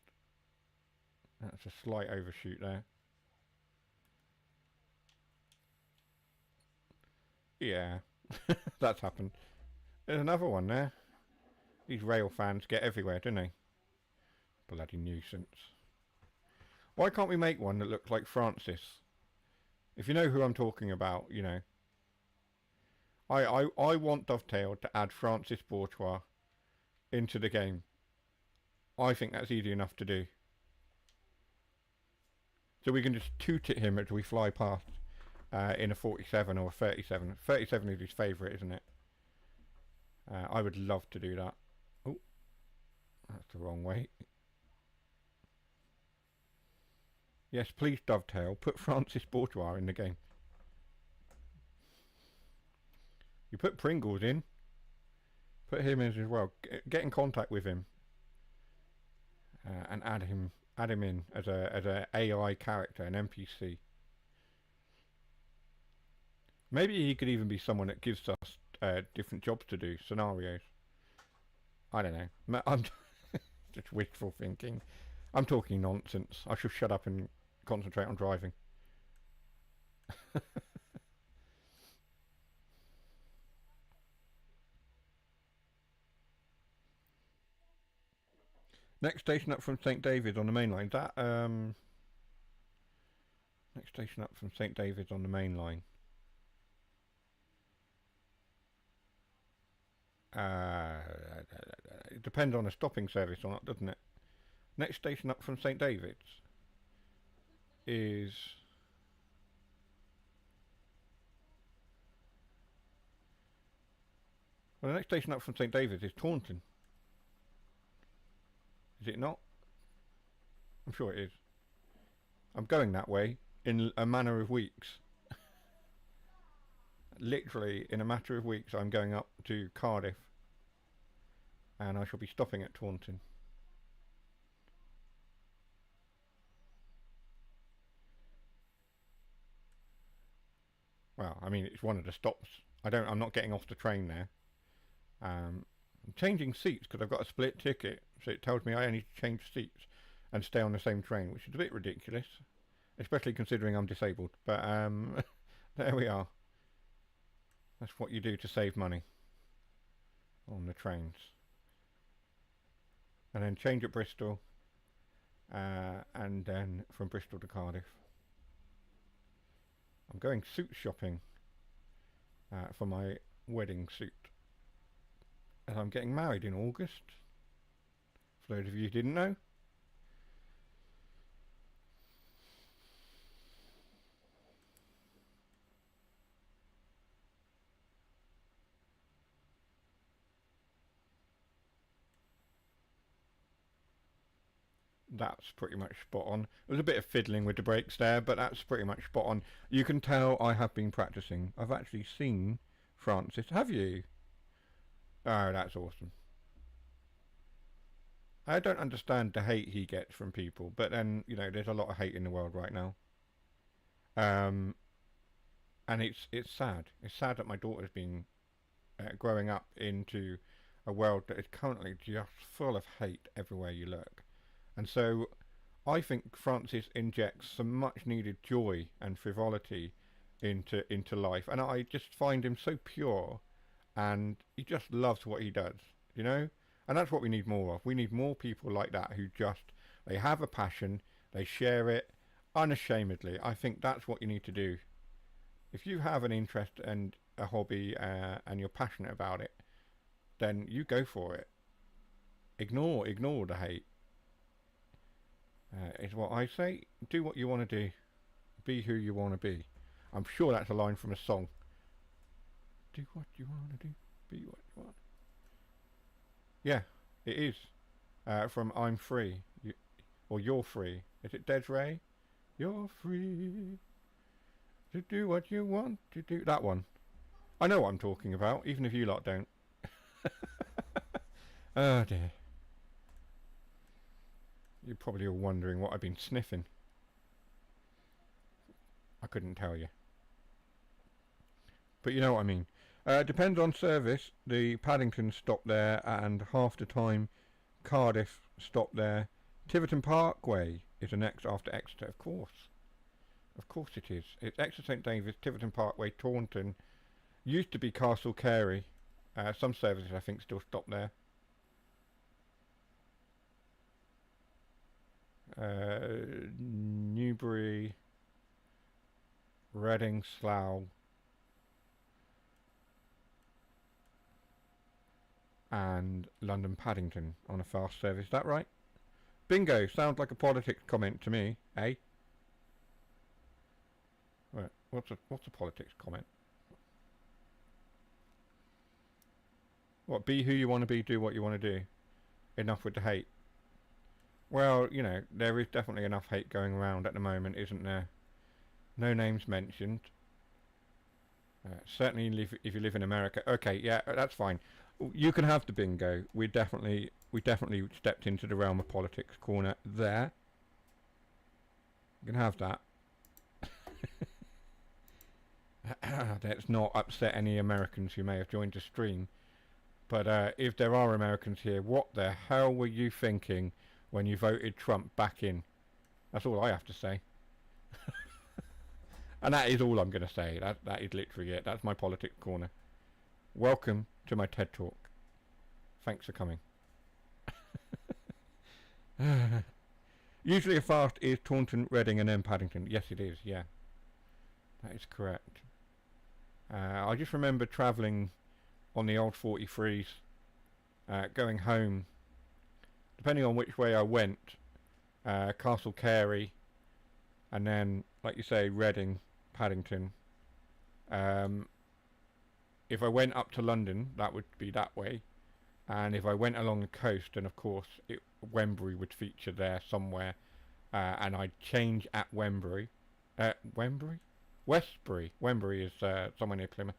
That's a slight overshoot there. Yeah, that's happened. There's another one there. These rail fans get everywhere, don't they? Bloody nuisance. Why can't we make one that looks like Francis? If you know who I'm talking about, you know. I want Dovetail to add Francis Bourgeois into the game. I think that's easy enough to do. So we can just toot at him as we fly past in a 47 or a 37. 37 is his favourite, isn't it? I would love to do that. Oh, that's the wrong way. Yes, please, Dovetail, put Francis Bourgeois in the game. You put Pringles in. Put him in as well. Get in contact with him. And add him in as a AI character, an NPC. Maybe he could even be someone that gives us different jobs to do, scenarios. I don't know. I'm just wishful thinking. I'm talking nonsense. I should shut up and concentrate on driving. Next station up from St. David's on the main line. That next station up from St. David's on the main line. It depends on a stopping service or not, doesn't it? Next station up from St. David's is... Well, the next station up from St. David's is Taunton. Is it not? I'm sure it is. I'm going that way in a matter of weeks. Literally, in a matter of weeks, I'm going up to Cardiff. And I shall be stopping at Taunton. Well, I mean, it's one of the stops. I'm not getting off the train there. I'm changing seats because I've got a split ticket. So it tells me I only change seats and stay on the same train, which is a bit ridiculous. Especially considering I'm disabled. But there we are. That's what you do to save money on the trains. And then change at Bristol. And then from Bristol to Cardiff. I'm going suit shopping for my wedding suit. And I'm getting married in August. For those of you who didn't know. That's pretty much spot on. There was a bit of fiddling with the brakes there, but that's pretty much spot on. You can tell I have been practicing. I've actually seen Francis. Have you? Oh, that's awesome. I don't understand the hate he gets from people, but then, you know, there's a lot of hate in the world right now. And it's sad. It's sad that my daughter's been growing up into a world that is currently just full of hate everywhere you look. And so I think Francis injects some much needed joy and frivolity into life, and I just find him so pure, and he just loves what he does, you know? And that's what we need more of. We need more people like that who just, they have a passion, they share it unashamedly. I think that's what you need to do. If you have an interest and a hobby and you're passionate about it, then you go for it. Ignore the hate. Is what I say. Do what you want to do. Be who you want to be. I'm sure that's a line from a song. Do what you want to do. Be what you want. Yeah, it is. From I'm Free. Or You're Free. Is it Desiree? You're free to do what you want to do. That one. I know what I'm talking about, even if you lot don't. Oh dear. You're probably all wondering what I've been sniffing. I couldn't tell you. But you know what I mean. Depends on service. The Paddington stop there, and half the time Cardiff stop there. Tiverton Parkway is the next after Exeter, of course. Of course it is. It's Exeter St David's, Tiverton Parkway, Taunton. Used to be Castle Carey. Some services I think still stop there. Newbury, Reading, Slough, and London Paddington on a fast service. Is that right? Bingo! Sounds like a politics comment to me, eh? Right, what's a politics comment? What? Be who you want to be. Do what you want to do. Enough with the hate. Well, you know, there is definitely enough hate going around at the moment, isn't there? No names mentioned. Certainly if you live in America. Okay, yeah, that's fine. You can have the bingo. We definitely stepped into the realm of politics corner there. You can have that. Let's not upset any Americans who may have joined the stream. But if there are Americans here, what the hell were you thinking when you voted Trump back in? That's all I have to say. And that is all I'm going to say. That is literally it. That's my politics corner. Welcome to my TED Talk. Thanks for coming. Usually a fast is Taunton, Reading and then Paddington. Yes it is, yeah. That is correct. I just remember travelling on the old 43s, going home, depending on which way I went, Castle Carey, and then, like you say, Reading, Paddington. If I went up to London, that would be that way, and if I went along the coast, then of course Wembury would feature there somewhere, and I'd change at Wembury. Wembury? Westbury. Wembury is somewhere near Plymouth,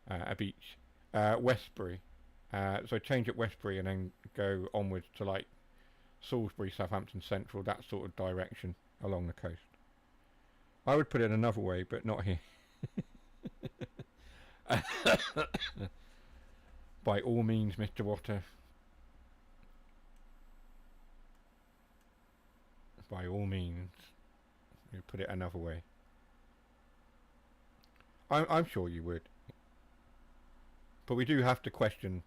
a beach. Westbury. So I'd change at Westbury and then go onwards to like Salisbury, Southampton Central, that sort of direction along the coast. I would put it another way, but not here. By all means, Mr. Water. By all means. You put it another way. I'm sure you would. But we do have to question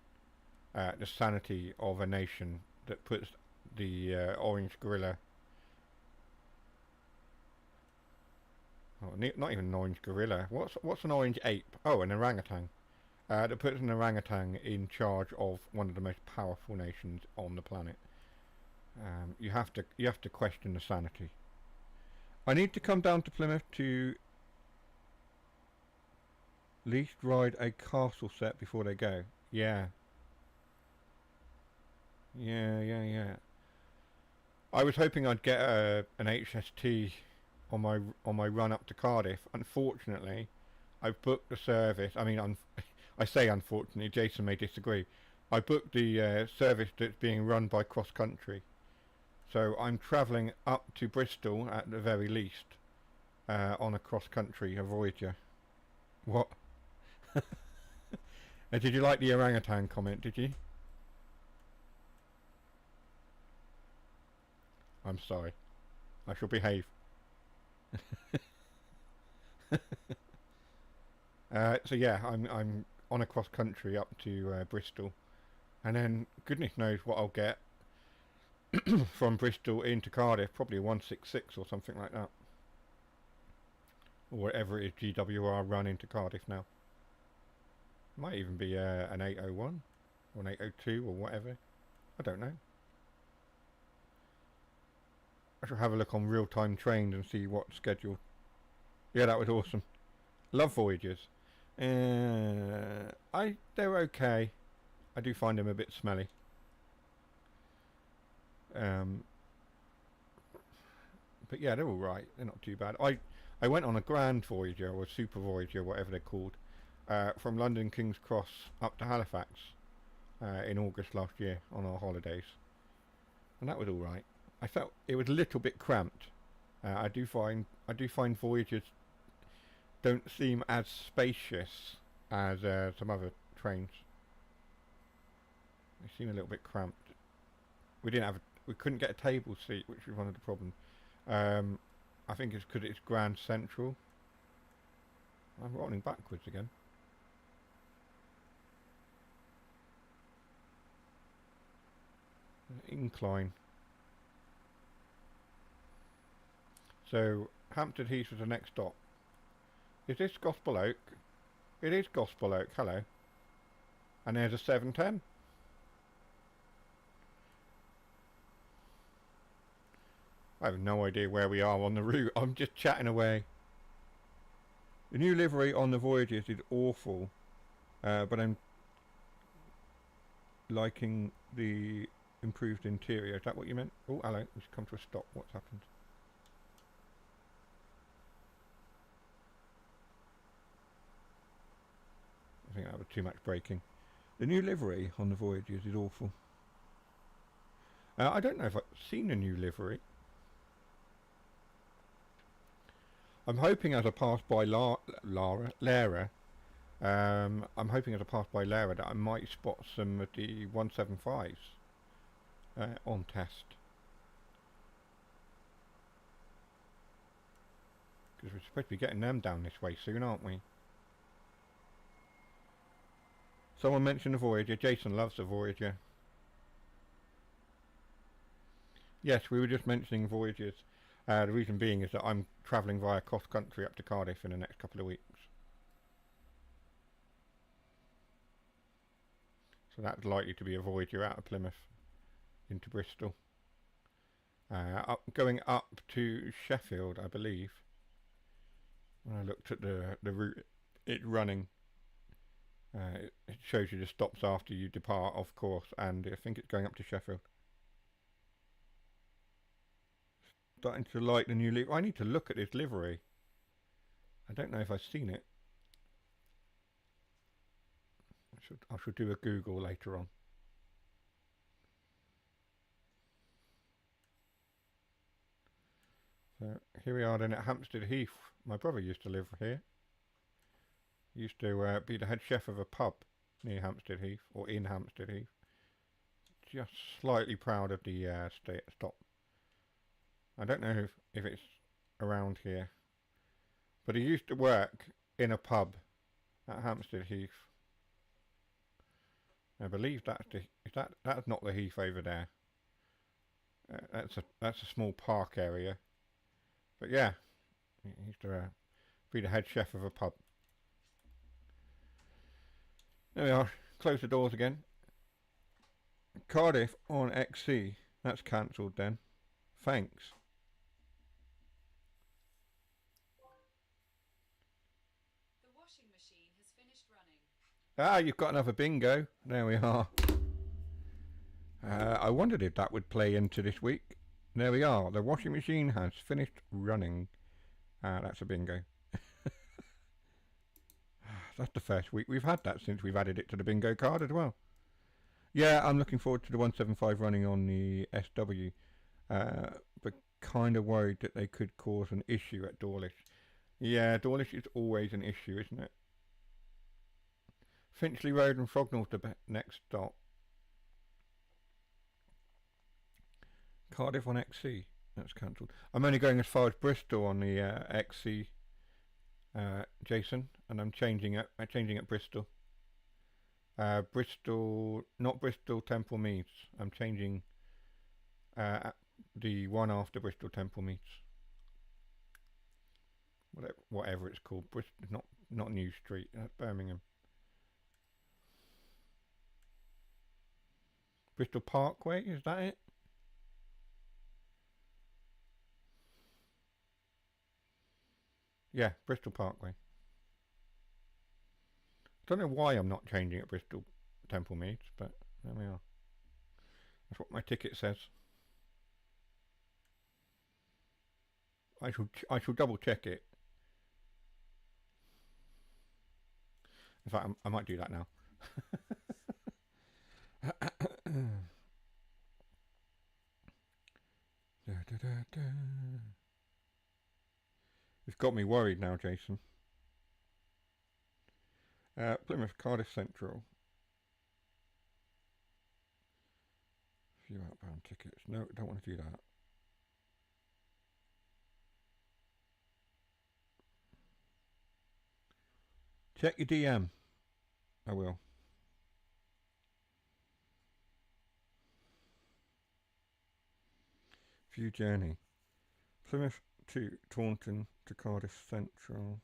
the sanity of a nation that puts the orange gorilla... not even an orange gorilla. What's an orange ape? Oh, an orangutan. That puts an orangutan in charge of one of the most powerful nations on the planet. You have to question the sanity. I need to come down to Plymouth to least ride a castle set before they go. Yeah. Yeah. I was hoping I'd get an HST on my run up to Cardiff. Unfortunately, I've booked the service. I mean, I say unfortunately, Jason may disagree. I booked the service that's being run by Cross Country. So I'm travelling up to Bristol at the very least on a Cross Country, a Voyager. What? Did you like the orangutan comment, did you? I'm sorry. I shall behave. So yeah, I'm on a cross country up to Bristol, and then goodness knows what I'll get from Bristol into Cardiff. Probably a 166 or something like that, or whatever it is GWR run into Cardiff now. Might even be an 801 or an 802 or whatever. I don't know. I shall have a look on real-time trains and see what's scheduled. Yeah, that was awesome. Love Voyagers. They're okay. I do find them a bit smelly. But yeah, they're alright. They're not too bad. I went on a Grand Voyager or a Super Voyager, whatever they're called, from London King's Cross up to Halifax in August last year on our holidays, and that was alright. I felt it was a little bit cramped. I do find Voyagers don't seem as spacious as some other trains. They seem a little bit cramped. We couldn't get a table seat, which was one of the problems. I think it's because it's Grand Central. I'm rolling backwards again. Incline. So Hampstead Heath is the next stop. Is this Gospel Oak? It is Gospel Oak, hello. And there's a 710. I have no idea where we are on the route. I'm just chatting away. The new livery on the Voyagers is awful, but I'm liking the improved interior. Is that what you meant? Oh, hello. Let's come to a stop. What's happened? I think that was too much braking. The new livery on the Voyagers is awful. I don't know if I've seen a new livery. I'm hoping as I pass by Lara, I'm hoping as I pass by Lara that I might spot some of the 175s on test. Because we're supposed to be getting them down this way soon, aren't we? Someone mentioned the Voyager. Jason loves the Voyager. Yes, we were just mentioning Voyagers. The reason being is that I'm travelling via cross country up to Cardiff in the next couple of weeks. So that's likely to be a Voyager out of Plymouth into Bristol. Going up to Sheffield, I believe. When I looked at the route it's running, it shows you the stops after you depart, of course, and I think it's going up to Sheffield. Starting to like the new livery. I need to look at this livery. I don't know if I've seen it. I should do a Google later on. So here we are then at Hampstead Heath. My brother used to live here. He used to be the head chef of a pub near Hampstead Heath, or in Hampstead Heath. Just slightly proud of the stop. I don't know if it's around here, but he used to work in a pub at Hampstead Heath. I believe that's not the Heath over there. That's a small park area. But yeah, he used to Be the head chef of a pub. There we are. Close the doors again. Cardiff on XC. That's cancelled then. Thanks. The washing machine has finished running. Ah, you've got another bingo. There we are. I wondered if that would play into this week. There we are. The washing machine has finished running. That's a bingo. That's the first week we've had that since we've added it to the bingo card as well. Yeah, I'm looking forward to the 175 running on the SW. But kind of worried that they could cause an issue at Dawlish. Yeah, Dawlish is always an issue, isn't it? Finchley Road and Frognall's the next stop. Cardiff on XC. That's cancelled. I'm only going as far as Bristol on the XC, Jason, and I'm changing it. I'm changing at Bristol. Bristol, not Bristol Temple Meads. I'm changing the one after Bristol Temple Meads. Whatever it's called. Bristol, not New Street. That's Birmingham. Bristol Parkway, is that it? Yeah, Bristol Parkway. Don't know why I'm not changing at Bristol Temple Meads, but there we are. That's what my ticket says. I shall double check it. In fact, I might do that now. It's got me worried now, Jason. Plymouth, Cardiff Central. Few outbound tickets. No, don't want to do that. Check your DM. I will. View journey. Plymouth to Taunton to Cardiff Central.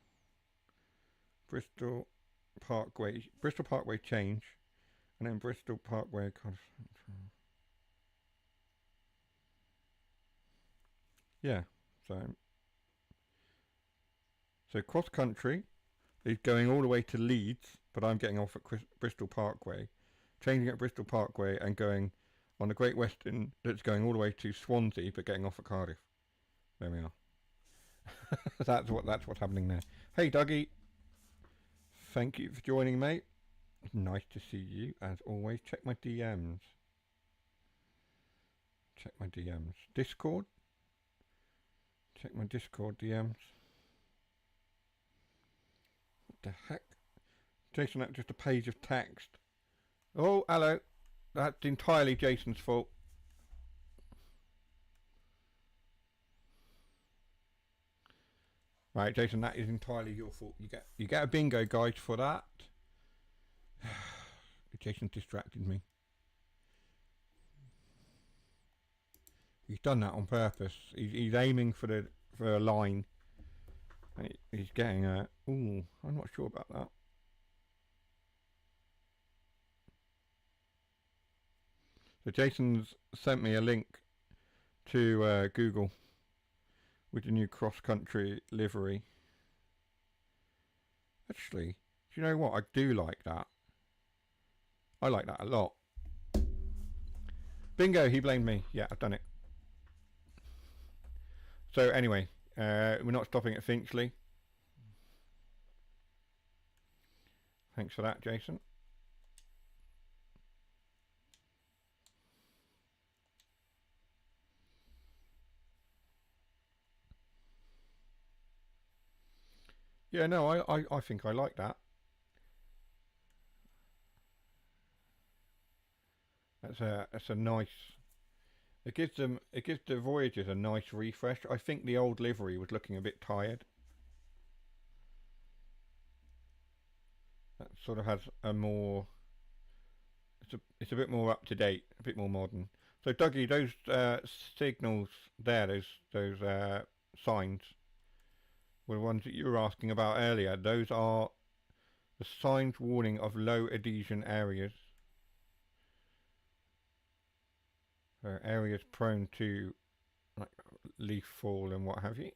Bristol Parkway change, and then Bristol Parkway Cardiff Central. Yeah, so cross country is going all the way to Leeds, but I'm getting off at Bristol Parkway, changing at Bristol Parkway and going on the Great Western that's going all the way to Swansea, but getting off at Cardiff. There we are. That's what's happening there. Hey Dougie, thank you for joining, mate. Nice to see you as always. Check my DMs. Discord. Check my Discord DMs. What the heck? Jason, that's just a page of text. Oh, hello. That's entirely Jason's fault. Right, Jason, that is entirely your fault. You get a bingo, guys, for that. Jason distracted me. He's done that on purpose. He's aiming for a line, and he's getting a. Ooh, I'm not sure about that. So Jason's sent me a link to Google with the new cross-country livery. Actually, do you know what? I do like that. I like that a lot. Bingo, he blamed me. Yeah, I've done it. So anyway, we're not stopping at Finchley. Thanks for that, Jason. Yeah, no, I think I like that. That's a nice. It gives the Voyagers a nice refresh. I think the old livery was looking a bit tired. That sort of has a more. It's a bit more up to date, a bit more modern. So Dougie, those signals there, those signs. were the ones that you were asking about earlier. Those are the signs warning of low adhesion areas. Areas prone to like leaf fall and what have you.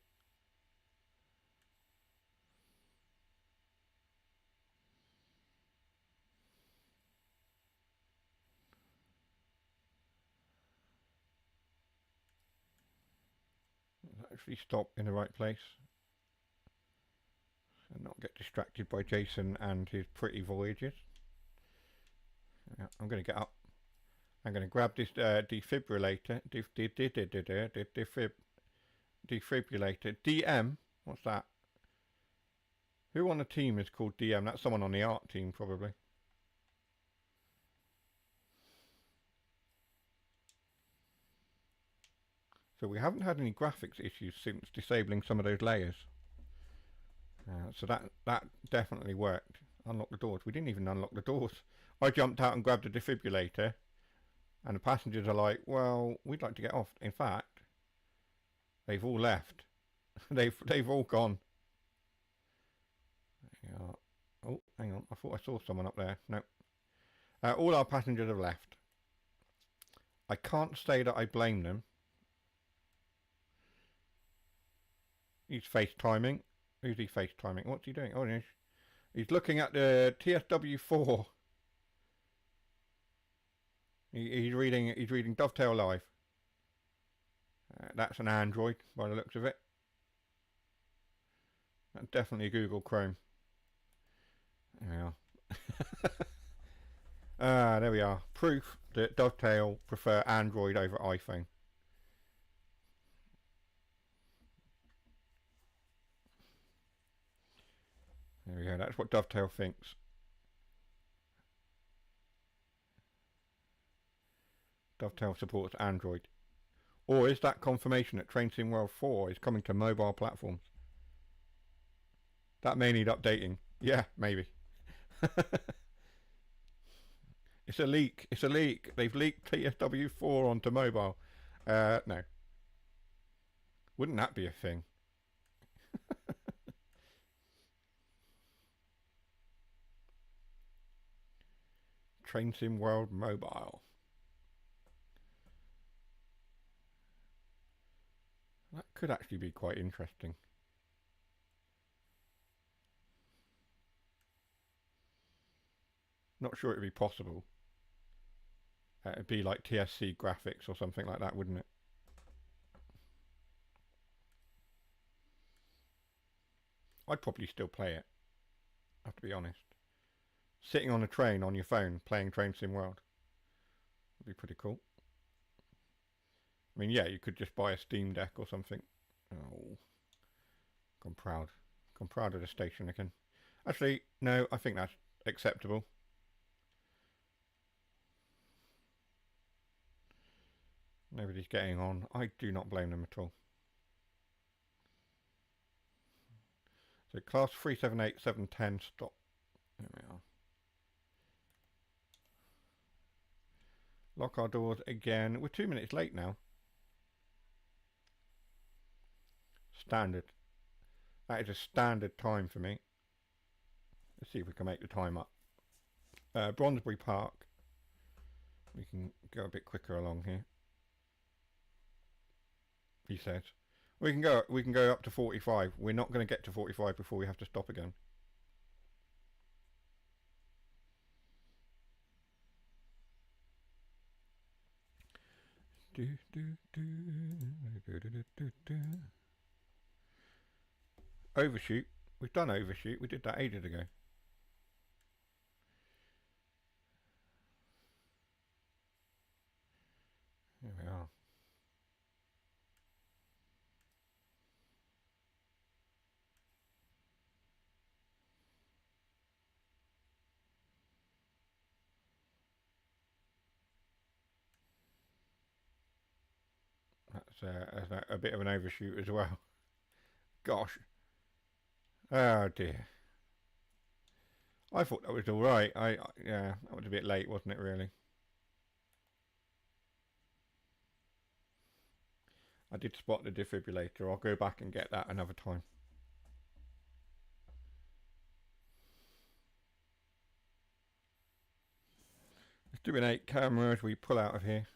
Actually stop in the right place and not get distracted by Jason and his pretty voyages. I'm going to get up. I'm going to grab this defibrillator. Defibrillator. DM? What's that? Who on the team is called DM? That's someone on the art team, probably. So we haven't had any graphics issues since disabling some of those layers. So that definitely worked. Unlock the doors. We didn't even unlock the doors. I jumped out and grabbed the defibrillator, and the passengers are like, well, we'd like to get off. In fact, they've all left. they've all gone. Yeah. Oh, hang on. I thought I saw someone up there. No. All our passengers have left. I can't say that I blame them. He's FaceTiming. Who's he FaceTiming? What's he doing? Oh, he's looking at the TSW4. He's reading Dovetail Live. That's an Android by the looks of it. That's definitely Google Chrome. Yeah. There we are. Proof that Dovetail prefer Android over iPhone. There we go. That's what Dovetail thinks. Dovetail supports Android. Or is that confirmation that Train Sim World 4 is coming to mobile platforms? That may need updating. Yeah, maybe. It's a leak. It's a leak. They've leaked TSW4 onto mobile. No. Wouldn't that be a thing? Train Sim World Mobile. That could actually be quite interesting. Not sure it would be possible. It'd be like TSC graphics or something like that, wouldn't it? I'd probably still play it. I have to be honest. Sitting on a train on your phone playing Train Sim World would be pretty cool. I mean, yeah, you could just buy a Steam Deck or something. Oh, I'm proud. I'm proud of the station again. Actually, no, I think that's acceptable. Nobody's getting on. I do not blame them at all. So class 378710 stop. There we are. Lock our doors again. We're 2 minutes late now. Standard. That is a standard time for me. Let's see if we can make the time up. Brondesbury Park. We can go a bit quicker along here. He says. We can go up to 45. We're not going to get to 45 before we have to stop again. Overshoot. We've done overshoot. We did that ages ago. Here we are. That's a bit of an overshoot as well. Gosh. Oh dear. I thought that was alright. Yeah, that was a bit late, wasn't it, really? I did spot the defibrillator. I'll go back and get that another time. doing 8 cameras, we pull out of here.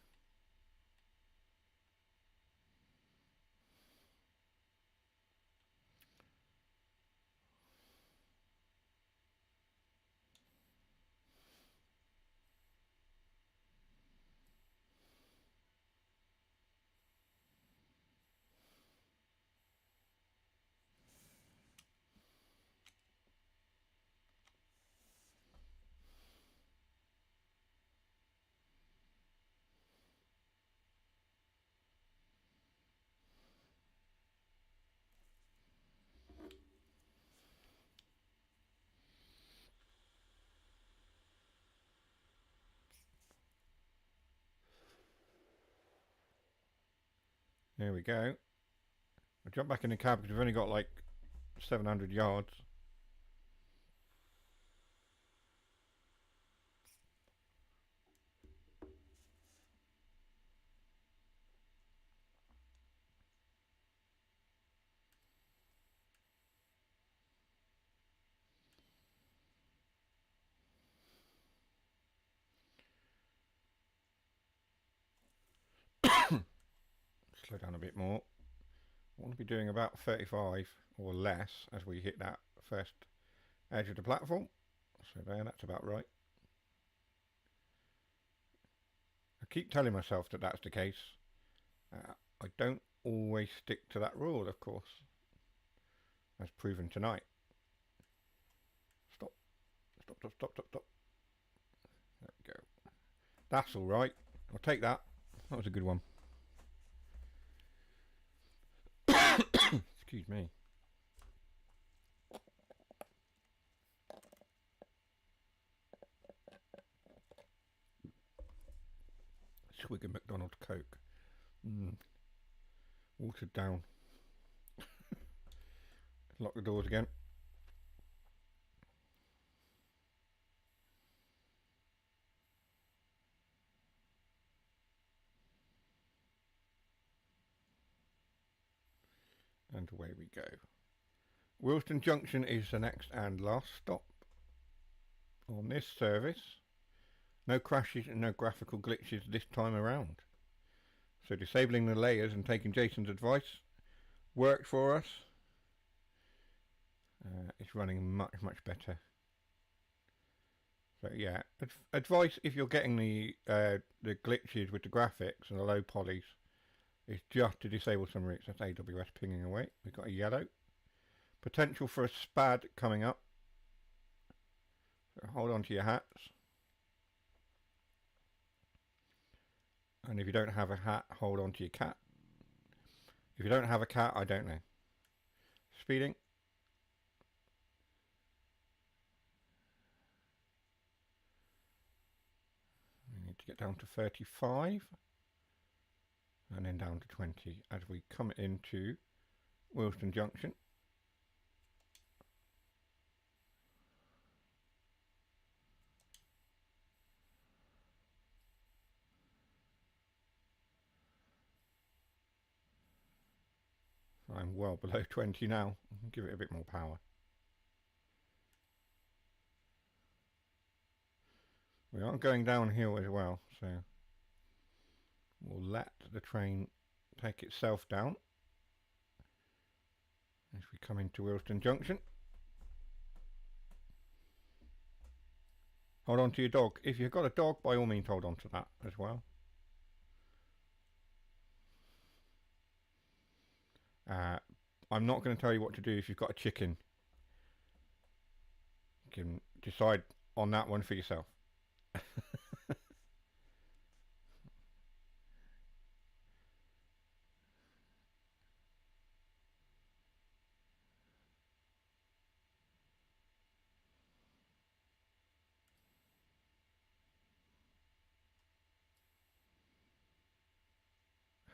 There we go. I'll jump back in the cab because we've only got like 700 yards. Slow down a bit more. I want to be doing about 35 or less as we hit that first edge of the platform. So there, that's about right. I keep telling myself that that's the case. I don't always stick to that rule, of course, as proven tonight. Stop. Stop, stop, stop, stop, stop. There we go. That's all right. I'll take that. That was a good one. Excuse me. Swig of McDonald's Coke. Watered down. Lock the doors again. And away we go. Wilston Junction is the next and last stop on this service. No crashes and no graphical glitches this time around. So disabling the layers and taking Jason's advice worked for us. It's running much better. So yeah, advice if you're getting the glitches with the graphics and the low polys is just to disable some routes. That's AWS pinging away. We've got a yellow. Potential for a SPAD coming up. So hold on to your hats. And if you don't have a hat, hold on to your cat. If you don't have a cat, I don't know. Speeding. We need to get down to 35. And then down to 20 as we come into Wilston Junction. I'm well below 20 now. Give it a bit more power. We are going downhill as well, so we'll let the train take itself down as we come into Wilston Junction. Hold on to your dog. If you've got a dog, by all means hold on to that as well. I'm not going to tell you what to do if you've got a chicken. You can decide on that one for yourself.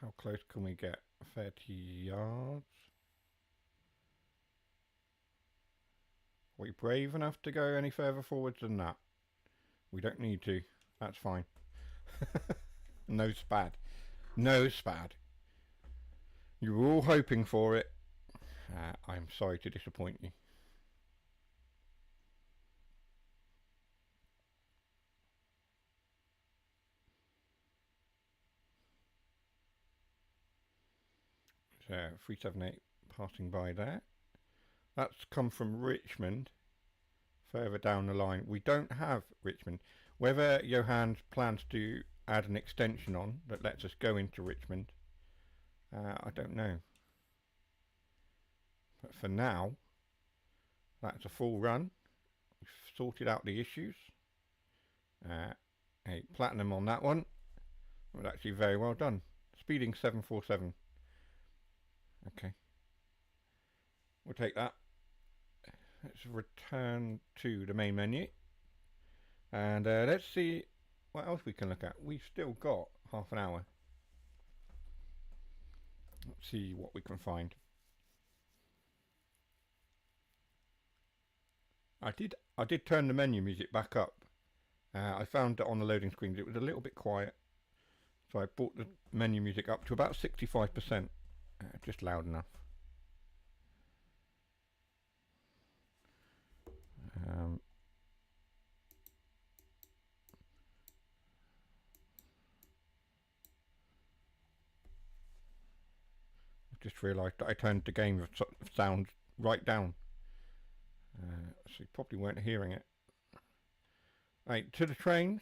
How close can we get? 30 yards. Are we brave enough to go any further forwards than that? We don't need to. That's fine. No SPAD. No SPAD. You were all hoping for it. I'm sorry to disappoint you. 378 passing by there. That's come from Richmond. Further down the line, we don't have Richmond. Whether Johan plans to add an extension on that lets us go into Richmond, I don't know. But for now, that's a full run. We've sorted out the issues. A platinum on that one. It was actually very well done. Speeding 747. Okay. We'll take that. Let's return to the main menu. And let's see what else we can look at. We've still got half an hour. Let's see what we can find. I did turn the menu music back up. I found that on the loading screens it was a little bit quiet. So I brought the menu music up to about 65%. Just loud enough. I just realised that I turned the game sound right down. So you probably weren't hearing it. Right, to the trains.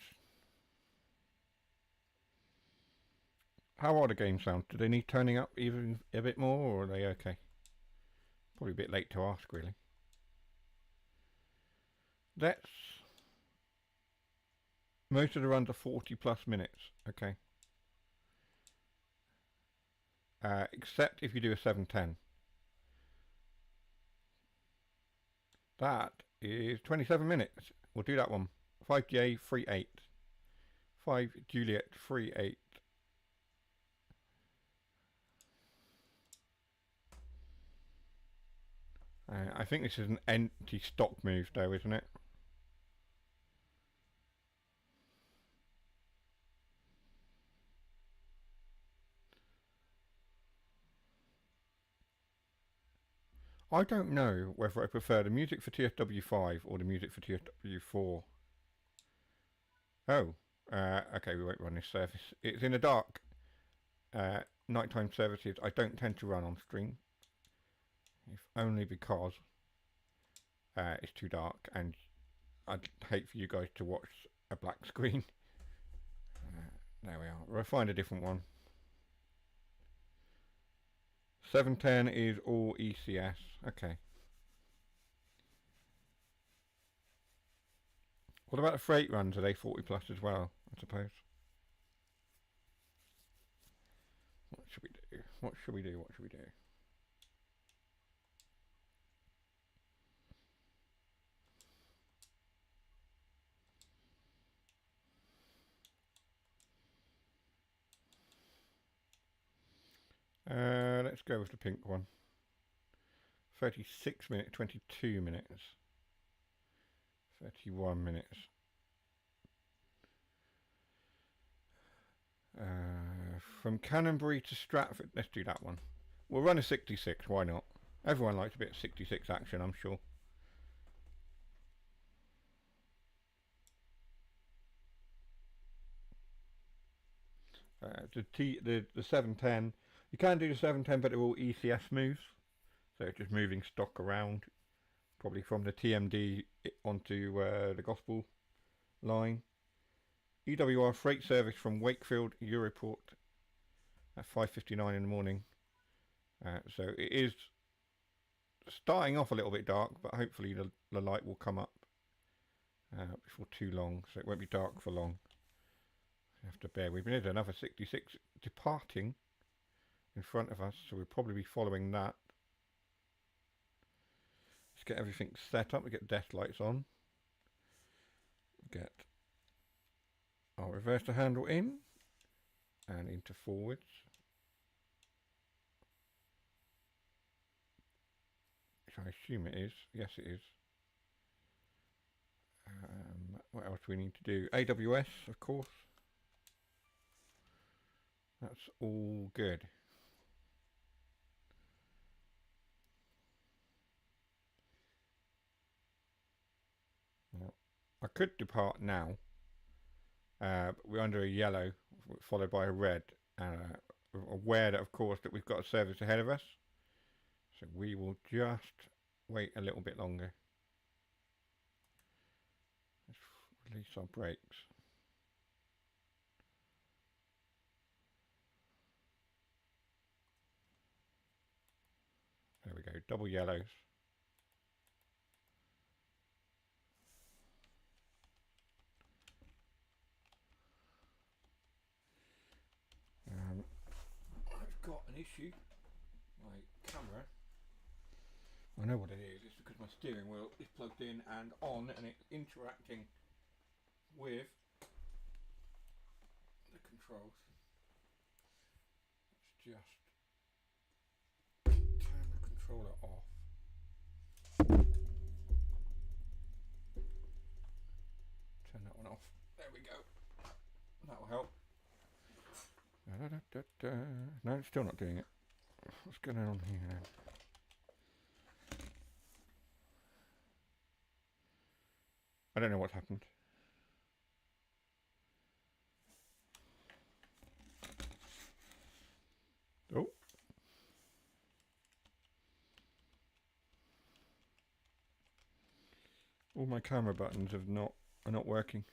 How are the game sounds? Do they need turning up even a bit more, or are they okay? Probably a bit late to ask, really. Most of the runs are 40 plus minutes, okay. Except if you do a 710. That is 27 minutes. We'll do that one. 5J 38. 5 Juliet 38. I think this is an empty stock move though, isn't it? I don't know whether I prefer the music for TSW5 or the music for TSW4. Oh, okay, we won't run this service. It's in the dark. Nighttime services I don't tend to run on stream. If only because it's too dark and I'd hate for you guys to watch a black screen. There we are. We'll find a different one. 710 is all ECS. Okay. What about the freight runs? Are they 40 plus as well, I suppose? What should we do? What should we do? What should we do? Let's go with the pink one. 36 minutes, 22 minutes. 31 minutes. From Canonbury to Stratford. Let's do that one. We'll run a 66, why not? Everyone likes a bit of 66 action, I'm sure. The 710. You can do the 710, but they're all ECS moves. So it's just moving stock around. Probably from the TMD onto the Gospel line. EWR freight service from Wakefield Europort at 5:59 in the morning. So it is starting off a little bit dark, but hopefully the light will come up before too long, so it won't be dark for long. You have to bear with me. There's another 66 departing in front of us, so we'll probably be following that. Let's get everything set up. We get desk lights on. Get our reverser handle in and into forwards. Which I assume it is. Yes, it is. What else do we need to do? AWS, of course. That's all good. Well, I could depart now. But we're under a yellow, followed by a red, and aware that, of course, that we've got a service ahead of us. So we will just wait a little bit longer. Let's release our brakes. There we go, double yellows. I've got an issue. My camera, I know what it is. It's because my steering wheel is plugged in and on, and it's interacting with the controls. Let's just turn the controller off. Turn that one off. There we go. That will help. No, it's still not doing it. What's going on here now? I don't know what's happened. Oh. All my camera buttons are not working.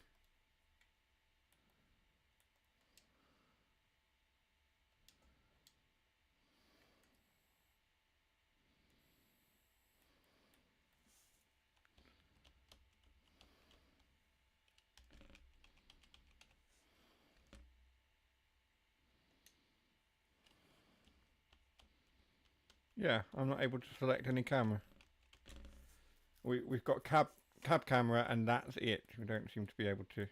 Yeah, I'm not able to select any camera. We've got cab camera and that's it. We don't seem to be able to.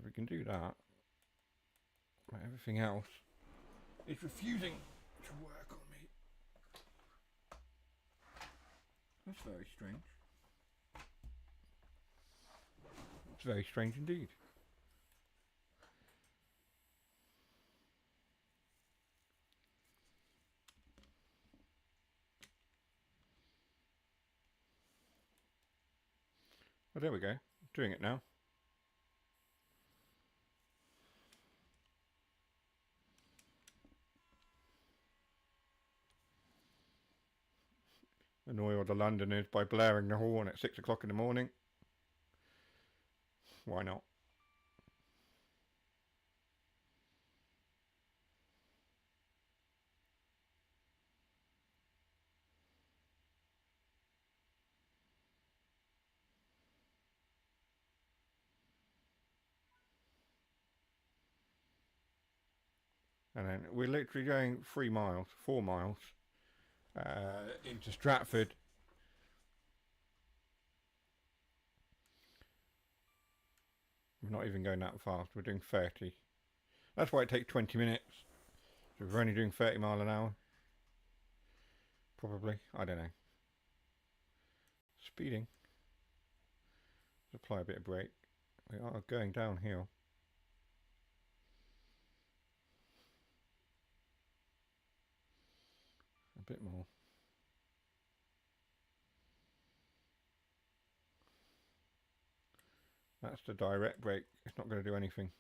We can do that. But everything else is refusing to work on me. That's very strange. It's very strange indeed. Oh, there we go. Doing it now. Annoy all the Londoners by blaring the horn at 6 o'clock in the morning. Why not? And then we're literally going 4 miles into Stratford. We're not even going that fast. We're doing 30. That's why it takes 20 minutes. So we're only doing 30 miles an hour. Probably. I don't know. Speeding. Let's apply a bit of brake. We are going downhill. A bit more. That's the direct brake. It's not going to do anything.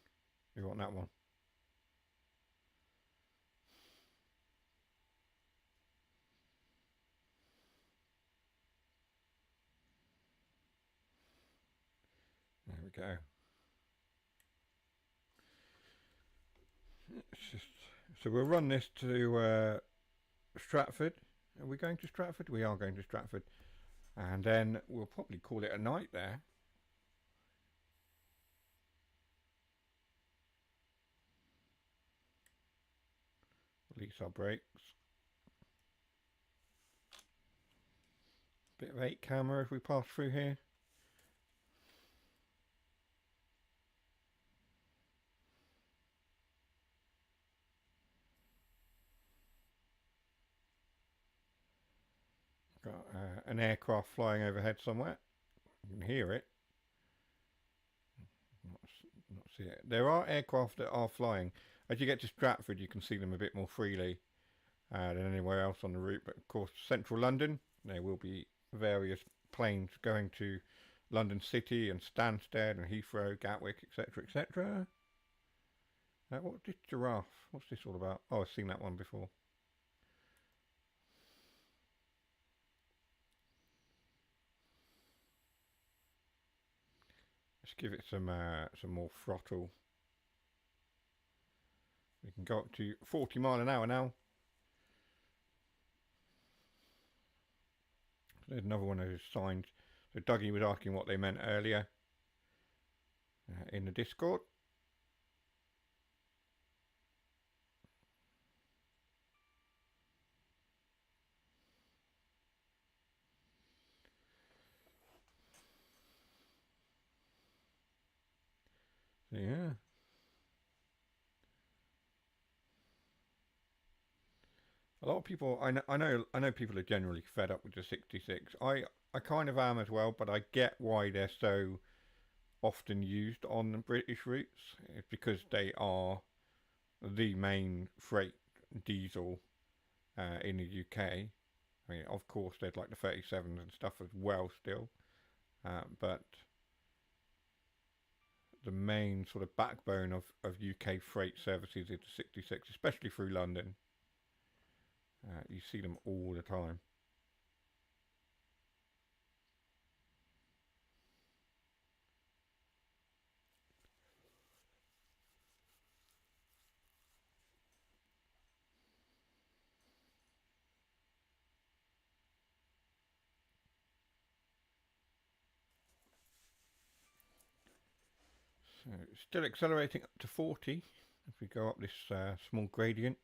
We want that one. There we go. So we'll run this to Stratford. Are we going to Stratford? We are going to Stratford. And then we'll probably call it a night there. Release our brakes. Bit of 8 camera if we pass through here. Got an aircraft flying overhead somewhere. You can hear it. Not see it. There are aircraft that are flying. As you get to Stratford, you can see them a bit more freely than anywhere else on the route. But of course, central London, there will be various planes going to London City and Stansted and Heathrow, Gatwick, etc., etc. What's this giraffe? What's this all about? Oh, I've seen that one before. Let's give it some more throttle. We can go up to 40 mile an hour now. There's another one of those signs. So Dougie was asking what they meant earlier in the Discord. So yeah. A lot of people, I know people are generally fed up with the 66. I kind of am as well, but I get why they're so often used on the British routes. It's because they are the main freight diesel in the UK. I mean, of course, there's like the 37s and stuff as well still, but the main sort of backbone of UK freight services is the 66, especially through London. You see them all the time. So still accelerating up to 40 as we go up this small gradient.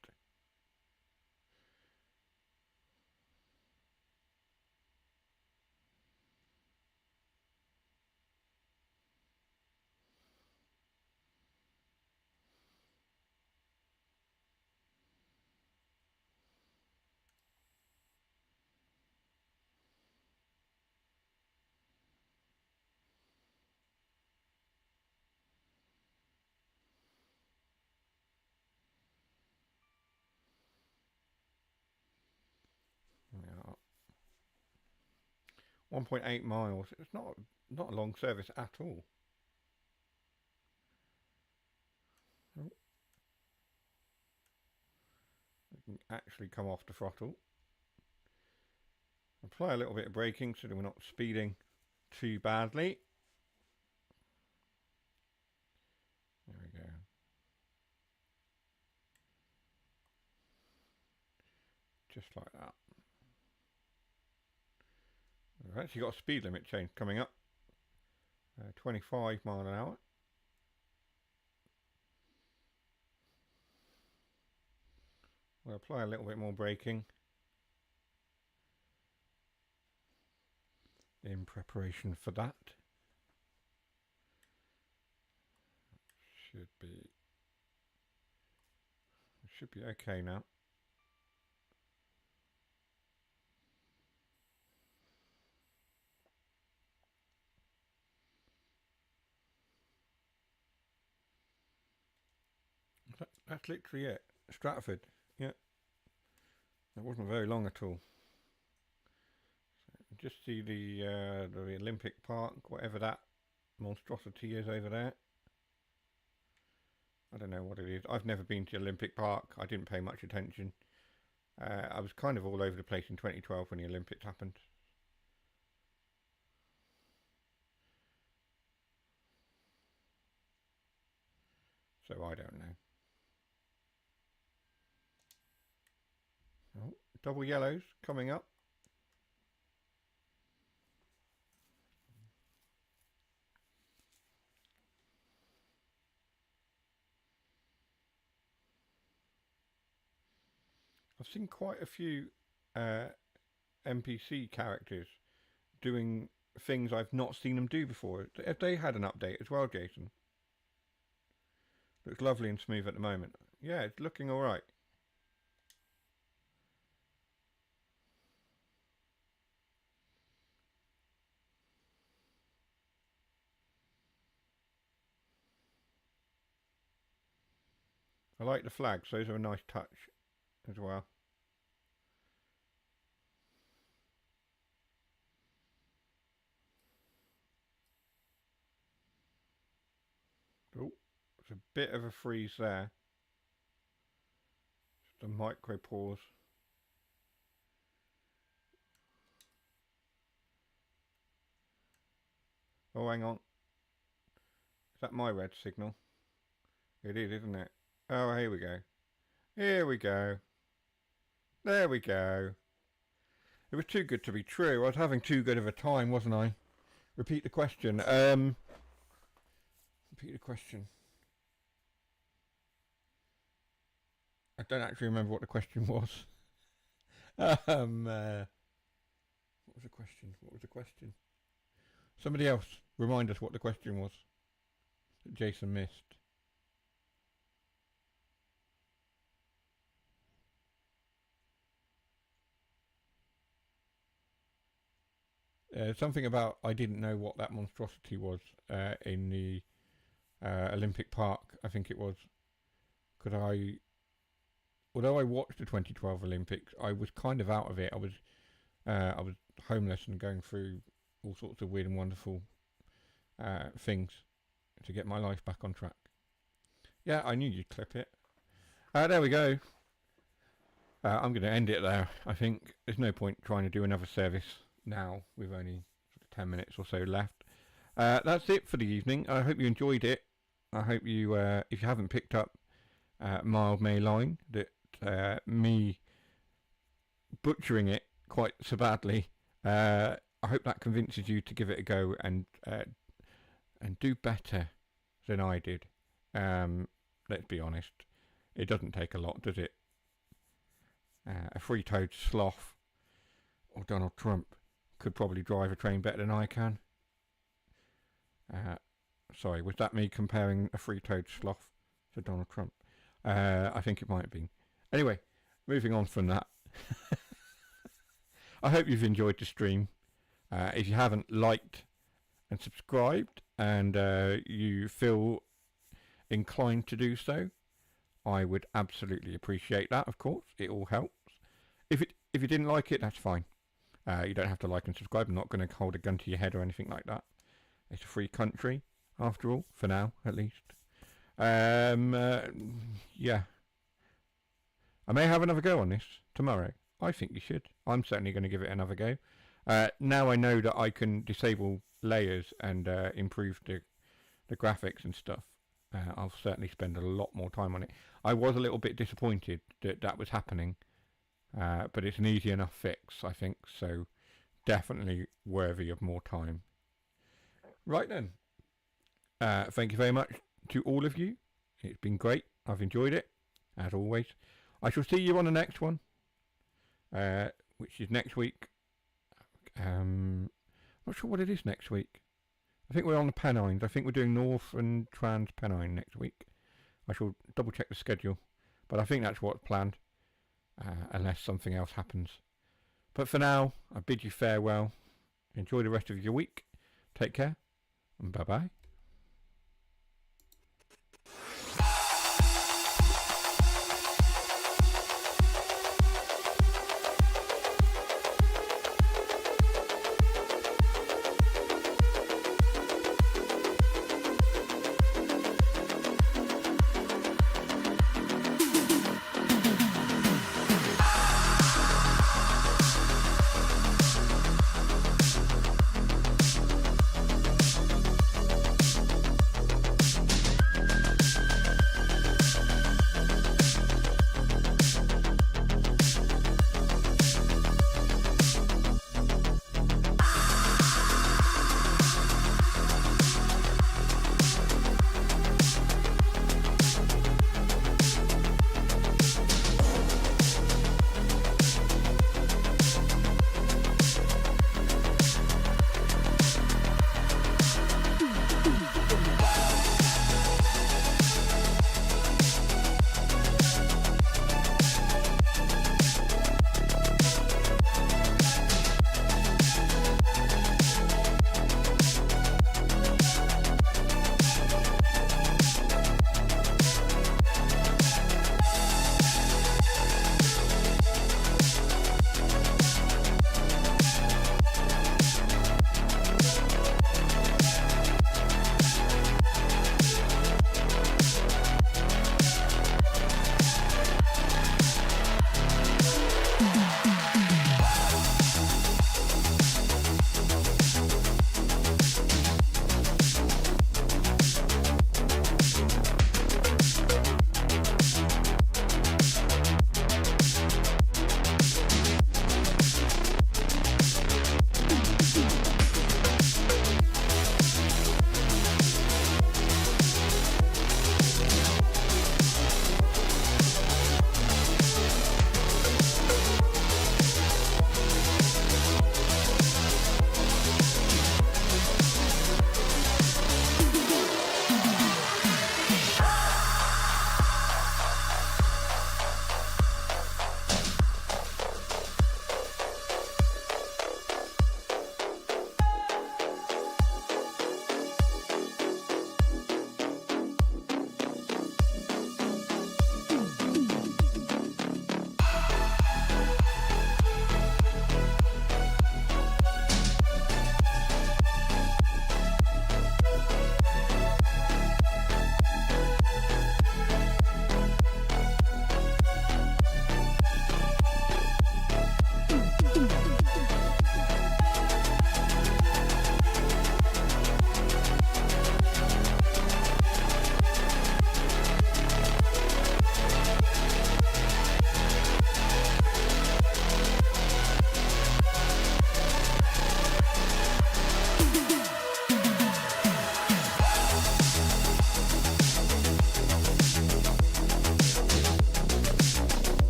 Yeah. 1.8 miles. It's not a long service at all. Oh. We can actually come off the throttle. Apply a little bit of braking so that we're not speeding too badly. There we go. Just like that. We've actually got a speed limit change coming up. 25 mile an hour. We'll apply a little bit more braking in preparation for that. Should be okay now. That's literally it. Stratford. Yeah. That wasn't very long at all. So just see the Olympic Park, whatever that monstrosity is over there. I don't know what it is. I've never been to Olympic Park. I didn't pay much attention. I was kind of all over the place in 2012 when the Olympics happened. So I don't know. Oh, double yellows coming up. I've seen quite a few NPC characters doing things I've not seen them do before. Have they had an update as well, Jason? Looks lovely and smooth at the moment. Yeah, it's looking alright. I like the flags. Those are a nice touch as well. Oh, it's a bit of a freeze there. The micro pause. Oh, hang on. Is that my red signal? It is, isn't it? Oh, here we go. Here we go. There we go. It was too good to be true. I was having too good of a time, wasn't I? Repeat the question. Repeat the question. I don't actually remember what the question was. What was the question? What was the question? Somebody else remind us what the question was that Jason missed. Something about I didn't know what that monstrosity was in the Olympic Park, I think it was. Although I watched the 2012 Olympics, I was kind of out of it. I was homeless and going through all sorts of weird and wonderful things to get my life back on track. Yeah, I knew you'd clip it. There we go. I'm going to end it there. I think there's no point trying to do another service now. We've only 10 minutes or so left. That's it for the evening. I hope you enjoyed it. I hope you, if you haven't picked up Mildmay Line, that me butchering it quite so badly, I hope that convinces you to give it a go and do better than I did. Let's be honest, it doesn't take a lot, does it? A three-toed sloth or Donald Trump could probably drive a train better than I can. Sorry, was that me comparing a three-toed sloth to Donald Trump? I think it might have been. Anyway, moving on from that. I hope you've enjoyed the stream. If you haven't liked and subscribed and you feel inclined to do so, I would absolutely appreciate that, of course. It all helps. If you didn't like it, that's fine. You don't have to like and subscribe. I'm not going to hold a gun to your head or anything like that. It's a free country, after all, for now, at least. Yeah. I may have another go on this tomorrow. I think you should. I'm certainly going to give it another go. Now I know that I can disable layers and improve the graphics and stuff. I'll certainly spend a lot more time on it. I was a little bit disappointed that that was happening. But it's an easy enough fix, I think, so definitely worthy of more time. Right then. Thank you very much to all of you. It's been great. I've enjoyed it, as always. I shall see you on the next one, which is next week. Not sure what it is next week. I think we're on the Pennines. I think we're doing North and Trans-Pennine next week. I shall double check the schedule, but I think that's what's planned. Unless something else happens. But for now, I bid you farewell. Enjoy the rest of your week. Take care, and bye-bye.